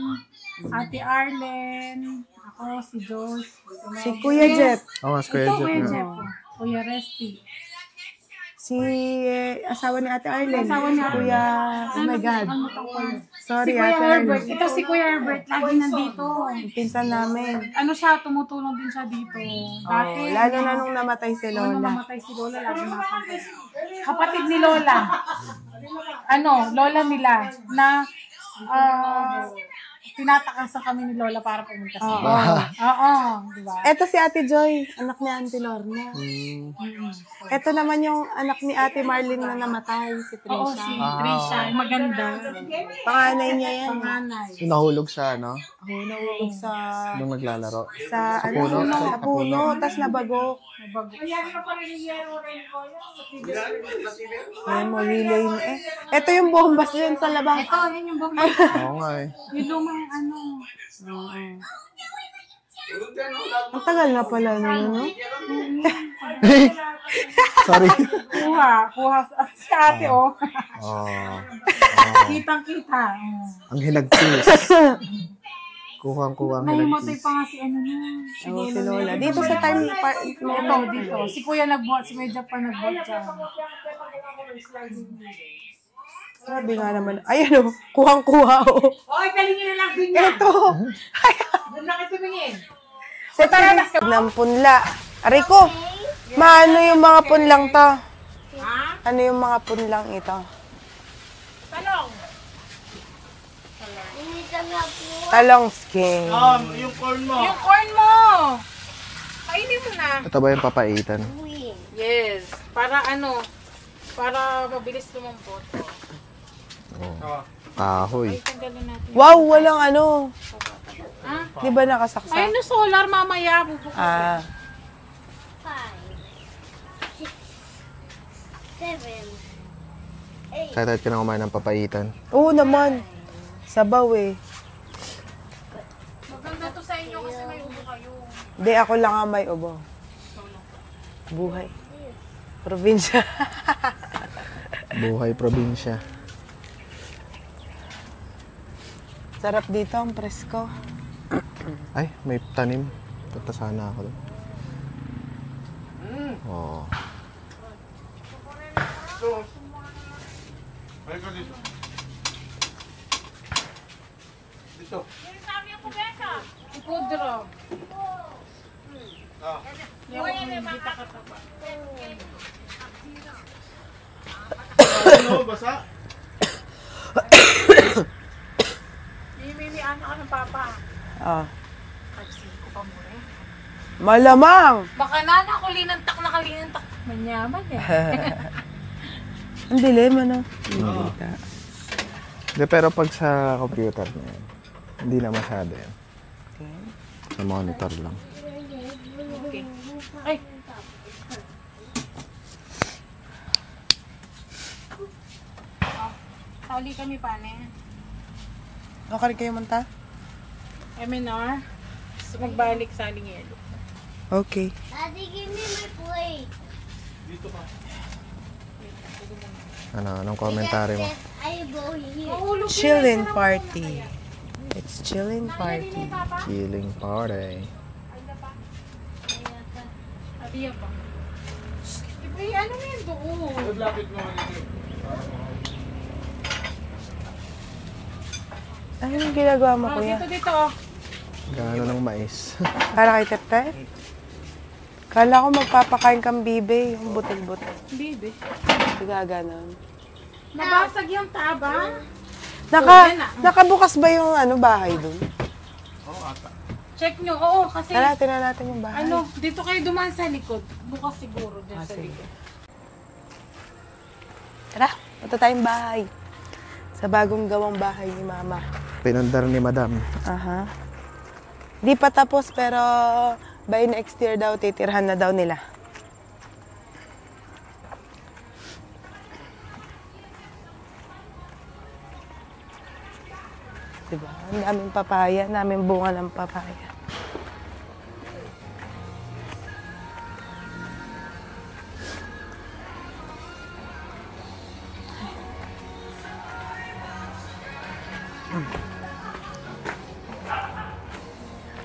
S3: Ate Arlen, ako, si Joyce.
S1: Si Kuya Jeff.
S6: Oo nga, Kuya
S3: Ito,
S6: Jeff
S3: Kuya
S6: nga.
S3: Jeff. Kuya Resty.
S1: Si asawa ni Ate Arlen.
S3: Asawa ni Ate
S1: Kuya, oh my God. Sorry,
S3: Si Kuya
S1: Ate
S3: Herbert.
S1: Arlen.
S3: Ito si Kuya Herbert, lagi nandito.
S1: Pinsan namin.
S3: Ano siya, tumutulong din siya dito. Dati,
S1: Oh, lalo na nung namatay si
S3: nung
S1: Lola.
S3: namatay si Lola, lagi nakapunta. Kapatid ni Lola. Lola nila, na tinatakasan kami ni Lola para pumunta sa Oo, di ba?
S1: Ito si Ate Joy, anak ni Auntie Lorna. Ito naman yung anak ni Ate Marlene na namatay, si
S3: Oo,
S1: Trisha.
S3: si Trisha, maganda.
S1: Panganay niya yan.
S3: Panganay.
S6: Yung nahulog sa ano?
S1: Ako nahulog sa
S6: Nung naglalaro.
S1: puno. Sa puno, tas nabago. Ayan mo, relay mo. Ito yung bombas yun sa labang.
S3: Ito, yun yung bomba.
S6: Oo nga eh.
S3: Yung lumang ano.
S1: Ang tagal na pala na, no?
S6: Sorry.
S3: Kuha. Si ate, oh.
S6: Oh.
S3: Kitang-kita.
S6: Ang hinagpis. Kuhang-kuhang
S3: Nahimatay
S6: hinagpis.
S3: pa nga si ano na.
S1: Oo, si Lola. Dito sa time part,
S3: Ito, dito. Si kuya nagbuhat, si Medja pa nagbuhat siya.
S1: sabi nga naman, ayan o, kuhang-kuha o.
S3: Oy, kalingin na lang din niya.
S1: Ito.
S3: Doon na kayo tumingin.
S1: Sexy ng punla. Aray ko, maano yung mga punlang to? Ano yung mga punlang ito?
S3: Talong.
S1: Talong skin.
S2: Yung corn mo.
S3: Yung corn mo. Kainin mo na.
S6: Ito ba yung papaitan?
S3: Yes. Para ano, para mabilis lumambot.
S6: Kahoy.
S3: Ay, tanggalin natin.
S1: Wow, walang ano.
S3: Ah?
S1: Di ba nakasaksak?
S3: Ay, no, solar mamaya. Bubuksan.
S1: Ah,
S5: 5, 6, 7, 8.
S6: Excited ka na kumain ng papaitan.
S1: oo naman. Sabaw eh.
S3: Maganda to sa inyo kasi may ubo kayo.
S1: Hindi, ako lang ang may ubo. Buhay. Probinsya.
S6: Buhay probinsya.
S1: Sarap dito, ang presko.
S6: Ay, may tanim. Punta sana ako doon. Oo.
S2: Balik ka dito. Dito.
S3: Si Kudro.
S2: Ah.
S3: Yung hindi kakataba.
S2: Ano, basa?
S3: Mimimian ako ng papa.
S1: Ah.
S3: Pagsin ko pa muna eh.
S1: Malamang.
S3: Baka na nakalinantak. Manyaman eh.
S1: Ang dilim, ano? Hindi kita.
S6: Hindi, pero pag sa computer na yan, hindi na masyado yan. Sa monitor lang.
S3: Okay. Ay. Sauli kami panin.
S1: Okay kayo manta?
S3: MNR. Magbalik sa aling yelo.
S1: Okay.
S5: Daddy, give me my plate.
S6: Anong komentary mo?
S5: I go here.
S1: Chillin' party. It's chillin' party.
S6: Chilling party.
S3: Adiya pa. Iba, ano na yun doon?
S2: Lapit mo dito.
S1: Ano yung ginagawa mo,
S3: Oh,
S1: kuya?
S3: dito.
S6: Gaano ng mais.
S1: Kala kay Tete? Kala ko magpapakain kang bibe, yung butil-butil.
S3: Bibi.
S1: Gaganon.
S3: Nabasag yung taba.
S1: Nakabukas ba yung bahay dun?
S3: Check nyo. Oo, kasi
S1: Tara, tingnan natin yung bahay.
S3: dito kayo dumaan sa likod. Bukas siguro dyan sa likod.
S1: Tara, punta tayong bahay. Sa bagong gawang bahay ni Mama.
S6: Pinundar ni Madam.
S1: Aha. Di pa tapos pero by next year daw titirhan na daw nila. Diba? Ang daming papaya, daming bunga ng papaya.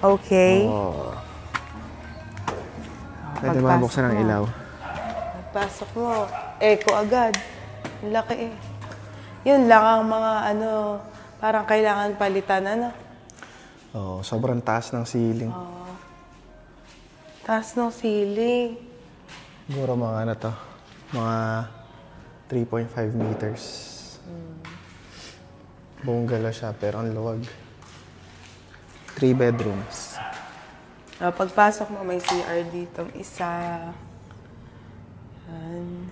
S1: Okay.
S6: Oh. Pwede
S1: Pagpasok
S6: mabuksan ng
S1: mo.
S6: ilaw.
S1: Pasok mo, echo agad. Ang laki eh. Yun lang ang mga parang kailangan palitan,
S6: Oh, sobrang taas ng ceiling.
S1: Taas ng ceiling.
S6: Siguro mga mga 3.5 meters. Bungalow siya, pero ang luwag. 3 bedrooms.
S1: Pagpasok mo, may CR dito. Isa. Yan.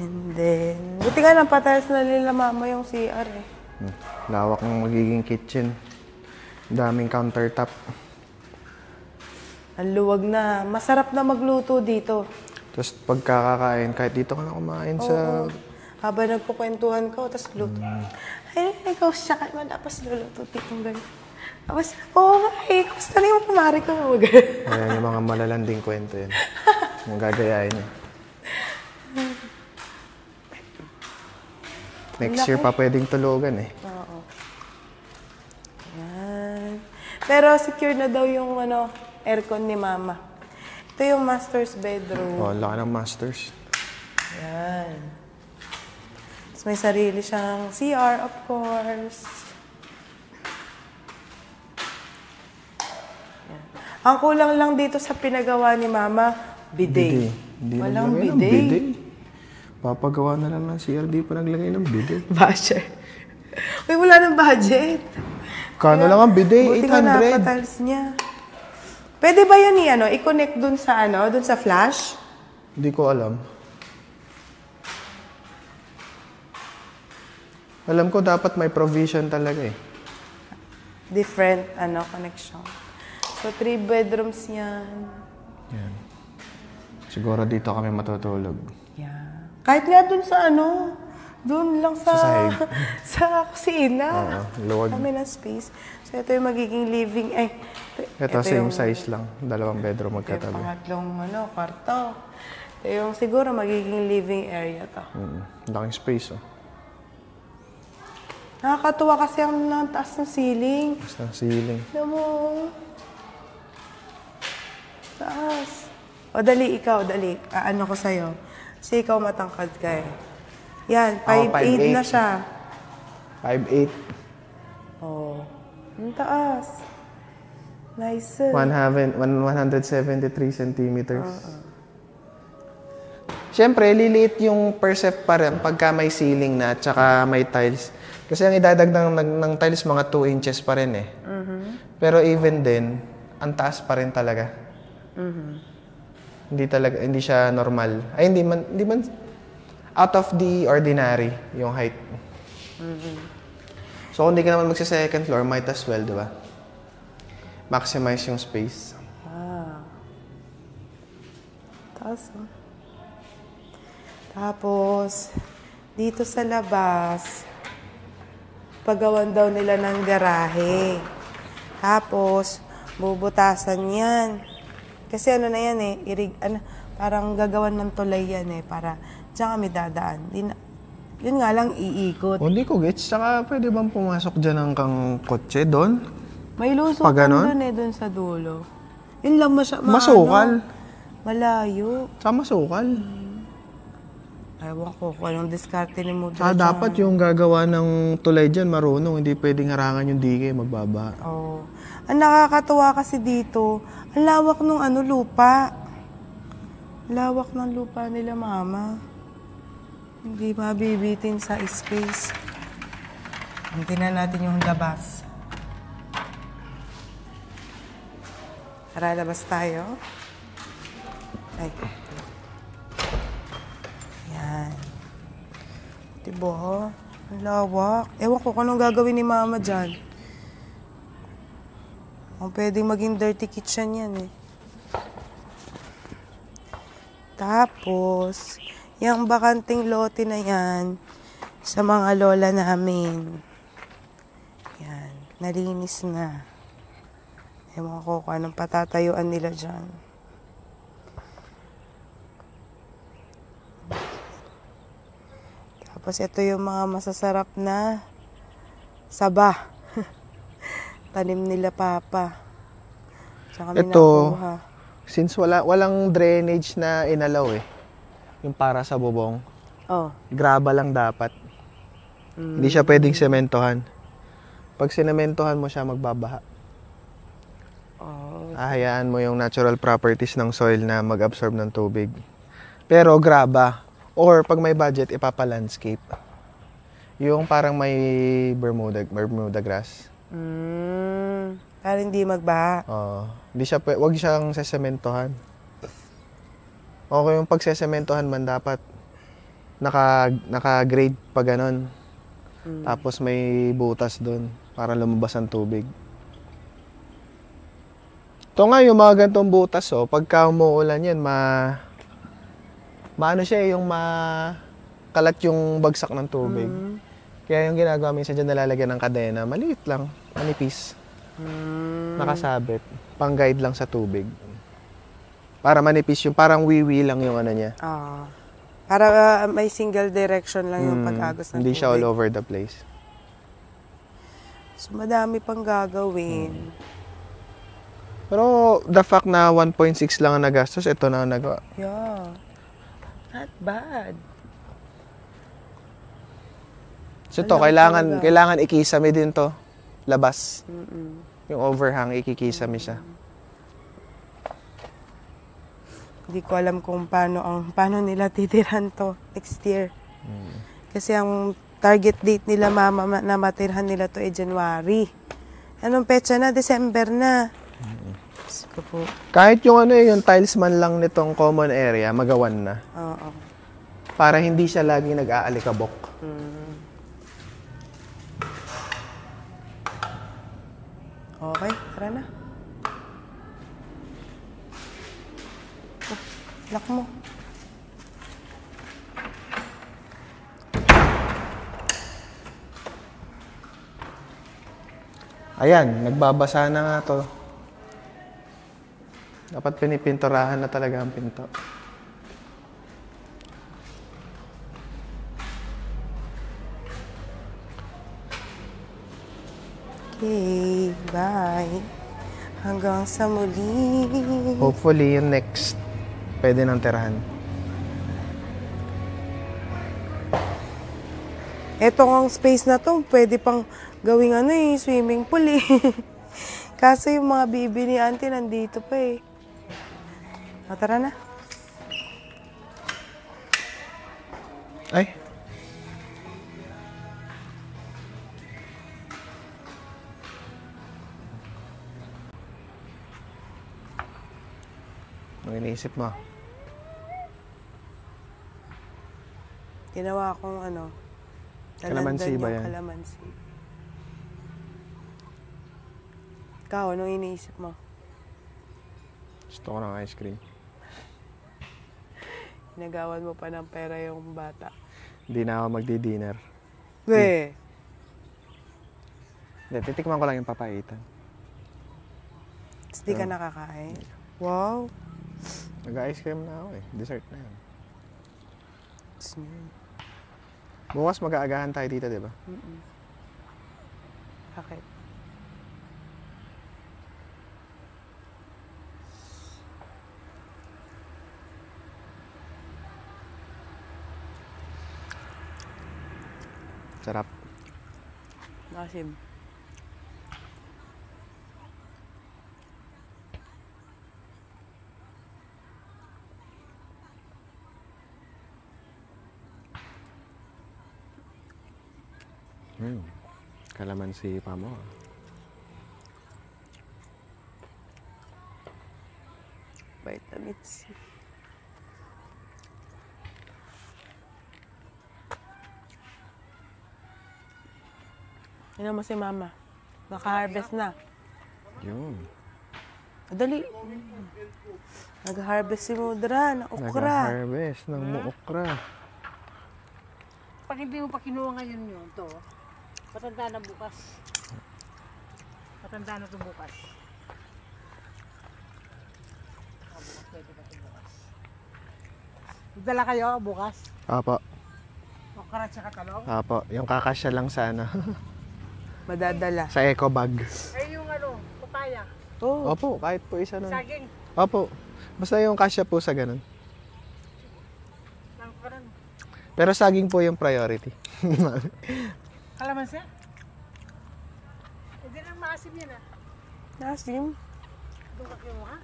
S1: And then, buti nga napatiles na nila Mama yung CR eh.
S6: Lawak ng magiging kitchen. Daming countertop.
S1: Ang luwag na. Masarap na magluto dito.
S6: Tapos pagkakakain, kahit dito ka na kumain sa...
S1: Habang nagkukwentuhan ka, tapos luto. Ay, ikaw siya ka naman. Tapos luluto ditong gano'n. Tapos, oo nga eh. Kamusta na yung kumari ko?
S6: Ayan yung mga malalanding kwento yan. Yung gagayain niya. Next year pa pwedeng tulugan eh.
S1: Oo. Yan. Pero secure na daw yung aircon ni Mama. Ito yung master's bedroom.
S6: Oh, laki ng masters.
S1: Yan. Tapos may sarili siyang CR, of course. Yan. Ang kulang lang dito sa pinagawa ni Mama, bidet.
S6: Hindi
S1: Walang
S6: naglagay ng
S1: bidet.
S6: Papagawa na lang ng CR, di pa naglagay ng bidet.
S1: Budget. Uy, wala ng budget.
S6: Kano lang ang bidet?
S1: Buti ka
S6: 800.
S1: napatiles niya. Pwede ba yan i-connect dun sa dun sa flash?
S6: Hindi ko alam. Alam ko dapat may provision talaga eh.
S1: Different, connection. So, 3 bedrooms yan.
S6: Yan. Siguro dito kami matutulog.
S1: Yeah. Kahit nga dun sa dun lang sa,
S6: Sa sahig.
S1: sa kusina.
S6: Oo, luwag.
S1: Kami ng space. So, ito yung magiging living,
S6: Ito same size lang. 2 bedroom
S1: Ito yung
S6: magkatabi.
S1: pangatlong, kwarto. Ito yung siguro magiging living area to.
S6: Laking space oh.
S1: Nakakatuwa kasi ang taas ng ceiling.
S6: Basta ceiling.
S1: Alam mo. Taas. O, dali, ikaw, dali. Ano ko sa'yo. Kasi ikaw matangkad ka eh. Yan, 5'8" na siya.
S6: 5'8".
S1: Oh. Ang taas. Nice.
S6: 173 centimeters. Siyempre, liliit yung percept pa rin pagka may ceiling na at saka may tiles. Kasi ang idadagdag ng tiles, mga 2 inches pa rin eh. Pero even then, ang taas pa rin talaga. Hindi siya normal. Ay, hindi man out of the ordinary yung height. So, kung hindi ka naman magsa-second floor, might as well, di ba? Maximize yung space.
S1: Taas, oh. Tapos, dito sa labas, pagawan daw nila ng garahe. Tapos, bubutasan yan. Kasi na yan eh, parang gagawan ng tulay yan eh, para diyan kami dadaan. Yun nga lang, iikot.
S6: Hindi ko gets. Saka pwede bang pumasok dyan ang kang kotse doon?
S1: May lusok doon eh, doon sa dulo. Yun lang
S6: masukal.
S1: Malayo.
S6: Saka masukal.
S1: Ewan ko kung anong diskarte ni Mudra.
S6: Saka dapat yung gagawa ng tulay dyan, marunong. Hindi pwedeng harangan yung digay, magbaba.
S1: Oo. Ang nakakatuwa kasi dito, ang lawak ng lupa. Lawak ng lupa nila, Mama. Hindi mabibitin sa space. Tingnan natin yung labas. Tara, labas tayo. Ay. Yan. Diba? Ang lawak. Ewan ko kung anong gagawin ni Mama dyan. Pwedeng maging dirty kitchen yan eh. Tapos, yung bakanting lote na yan, sa mga lola namin. Yan. Nalinis na. Ewan ko kung anong patatayuan nila dyan. Tapos ito yung mga masasarap na saba. Tanim nila Papa. Diyan kami nakuha.
S6: Since walang drainage na inalaw eh, yung para sa bubong, graba lang dapat. Hindi siya pwedeng sementohan. Pag sinementohan mo siya, magbabaha. Ahayaan mo yung natural properties ng soil na mag-absorb ng tubig. Pero graba. Or pag may budget, ipapalandscape. Yung parang may Bermuda grass.
S1: Para hindi magbaha.
S6: Hindi siya, wag siyang sesementohan. Okay, yung pagsesementohan man dapat naka-grade pa ganon. Tapos may butas doon para lumabas ang tubig. Ito nga yung mga gantong butas, pagka umuulan yan, maano siya yung makalat yung bagsak ng tubig. Kaya yung ginagawa minsan dyan nalalagyan ng kadena, maliit lang, manipis. Nakasabit, pang guide lang sa tubig. Para manipis yung, parang wiwi lang yung ano niya.
S1: Para may single direction lang yung pag-agos ng tubig.
S6: Hindi siya all over the place.
S1: So madami pang gagawin.
S6: Pero the fact na 1.6 lang ang nagastos, ito na ang nagawa.
S1: Yeah. Not bad.
S6: So ito, kailangan ikisame din to. Labas. Yung overhang, ikikisame siya.
S1: Hindi ko alam kung paano nila titiran to next year. Kasi ang target date nila, Mama, na matirhan nila to ay January. Anong petsa na? December na. Diyos ko po.
S6: Kahit yung ano yung tiles man lang nitong common area, magawan na.
S1: Oo.
S6: Para hindi siya laging nag-aalikabok.
S1: Okay, tara na. Oh, lock mo.
S6: Ayan, nagbabasa na nga to. Dapat pinipinturahan na talaga ang pinto.
S1: Okay, bye. Hanggang sa muli.
S6: Hopefully, yung next, pwede nang tirahan.
S1: Etong ang space na to, pwede pang gawing ano eh, swimming pool eh. Kaso yung mga bibi ni auntie nandito pa eh. O, tara na.
S6: Ay. Ano iniisip mo?
S1: Ginawa akong ano,
S6: Kalamansi
S1: talandan
S6: ba
S1: yung
S6: yan?
S1: Kalamansi. Ikaw, anong iniisip mo?
S6: Gusto ko ng ice cream.
S1: Nagawan mo pa ng pera yung bata.
S6: Hindi na ako magdi-dinner.
S1: We!
S6: Hindi, titikman ko lang yung papaitan.
S1: Tapos di ka nakakain? Wow!
S6: Nag-ice cream na ako eh. Dessert na yan.
S1: Gusto niyo.
S6: Bukas mag-aagahan tayo dito, di ba?
S1: Bakit?
S6: Sarap.
S1: Masim.
S6: Kalamansi pa mo.
S1: Vitamin C. Tignan mo si mama. Naka-harvest na.
S6: Yun.
S1: Dali. Nag-harvest si Mudra ng okra.
S6: Nag-harvest ng okra.
S7: Pag hindi mo pa kinuha ngayon yun, to, matanda na bukas. Matanda na to bukas. Bukas pwede ba ito bukas? Dala kayo bukas?
S6: Apo.
S7: Okra at saka talong?
S6: Apo. Yung kakasya lang sa ano.
S1: Madadala.
S6: Sa eco bag.
S7: Ay yung ano, papaya,
S1: Oh,
S6: Opo, kahit po isa nun.
S7: saging,
S6: Opo. Basta yung kasya po sa ganun.
S7: ng karan.
S6: Pero saging po yung priority.
S7: Kalamansi? Hindi na maasim yan ah.
S1: nasim.
S7: Doon ka kinuha?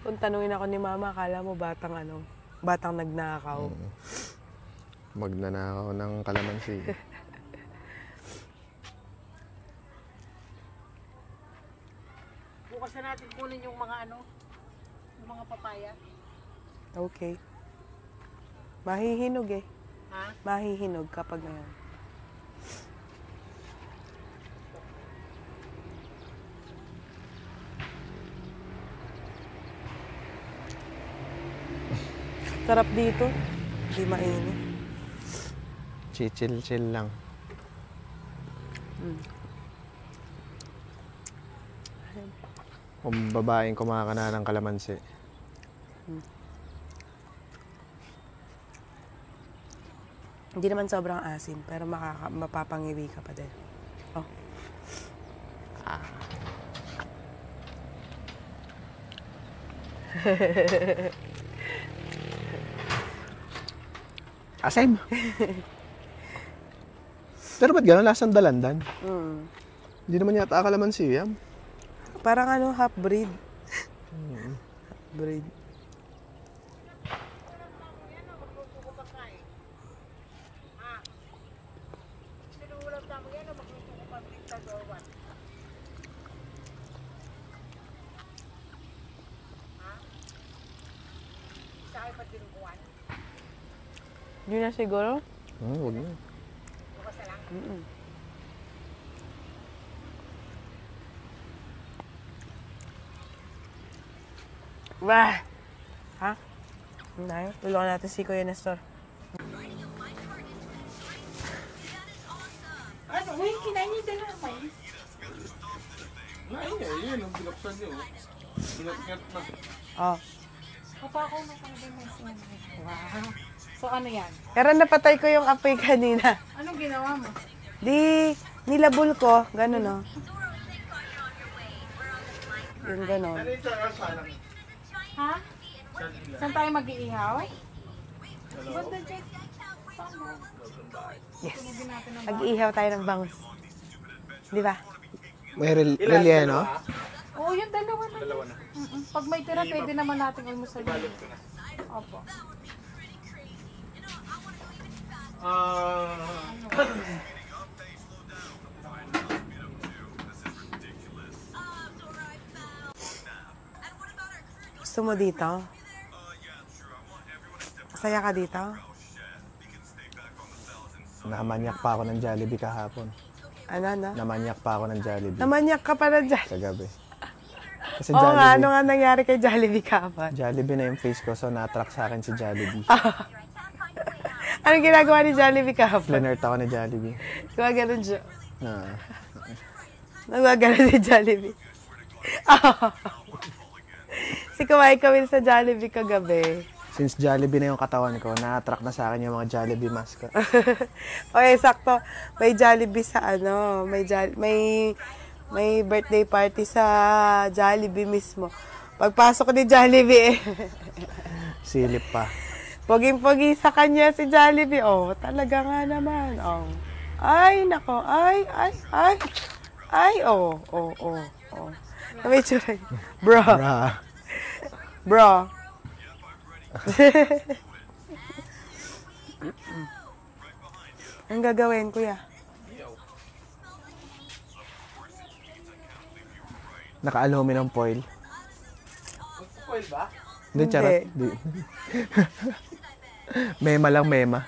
S1: Kung tanungin ako ni mama, akala mo batang ano, batang nagnakaw.
S6: Magnanakaw ng kalamansi.
S7: Bukas na natin kunin yung mga ano, yung mga papaya.
S1: Okay. Mahihinog eh.
S7: Ha?
S1: Mahihinog kapag ngayon. Sarap dito. Hindi mainit.
S6: Chill lang. Kung babaeng kumakana ng kalamansi.
S1: Hindi naman sobrang asim, pero mapapangiwi ka pa din. Oh.
S6: Asim! Pero ba't gano'n? Lasang dalandan? Hindi naman yata kalamansi yan.
S1: Parang ano, half-breed. Half-breed. Yun na siguro?
S6: Huwag na.
S1: Bah! Ha? Hindi. Tulungan natin si Kuya Nestor.
S3: Ano? Uy, kinain niyo din ang mais.
S2: Ayun, ang binuksan niyo. Binuksan na.
S1: Oh.
S3: Papa ako nakalagay mais yan. Wow. So ano yan?
S1: Pero napatay ko yung apoy kanina.
S3: Anong ginawa mo?
S1: Di, nilabol ko. Ganun, no? Yung ganun.
S2: Ano yung salang?
S3: Ha? Saan tayo mag-iihaw? Ba't na dyan?
S1: Yes. Mag-iihaw tayo ng bangus. Di ba?
S6: May relleno?
S3: Oo, yung dalawa na.
S2: Dalawa na.
S3: Pag may tira, pwede naman natin almusal. Opo.
S1: Gusto mo dito? Masaya ka dito?
S6: Namanyak pa ako ng Jollibee kahapon.
S1: Ano?
S6: Namanyak pa ako ng Jollibee
S1: Namanyak ka pa na dyan.
S6: kagabi. Kasi
S1: Oo nga, ano
S6: Jollibee,
S1: nga nangyari kay Jollibee kapon?
S6: Jollibee na yung face ko, so na-attract sa akin si Jollibee.
S1: Anong ginagawa ni Jollibee kapon?
S6: Flanert ako ni Jollibee.
S1: Gumagano siya.
S6: Na,
S1: Nagwagano si Jollibee. Si kumain kami sa Jollibee kagabi.
S6: since Jollibee na yung katawan ko, na-attract na sa akin yung mga Jollibee mascot.
S1: Okay, sakto. May Jollibee sa ano, may birthday party sa Jollibee mismo. Pagpasok ni Jollibee,
S6: Silip pa.
S1: poging-pogi sa kanya si Jollibee. Oh, talaga nga naman. Oh. Ay, nako. Ay. Oh. May tsura. Bro.
S6: Bra.
S1: Bro. Ang gagawin, kuya?
S6: Naka-aluminum foil.
S2: Foil ba?
S6: Hindi, charot. Di. Mema lang, mema.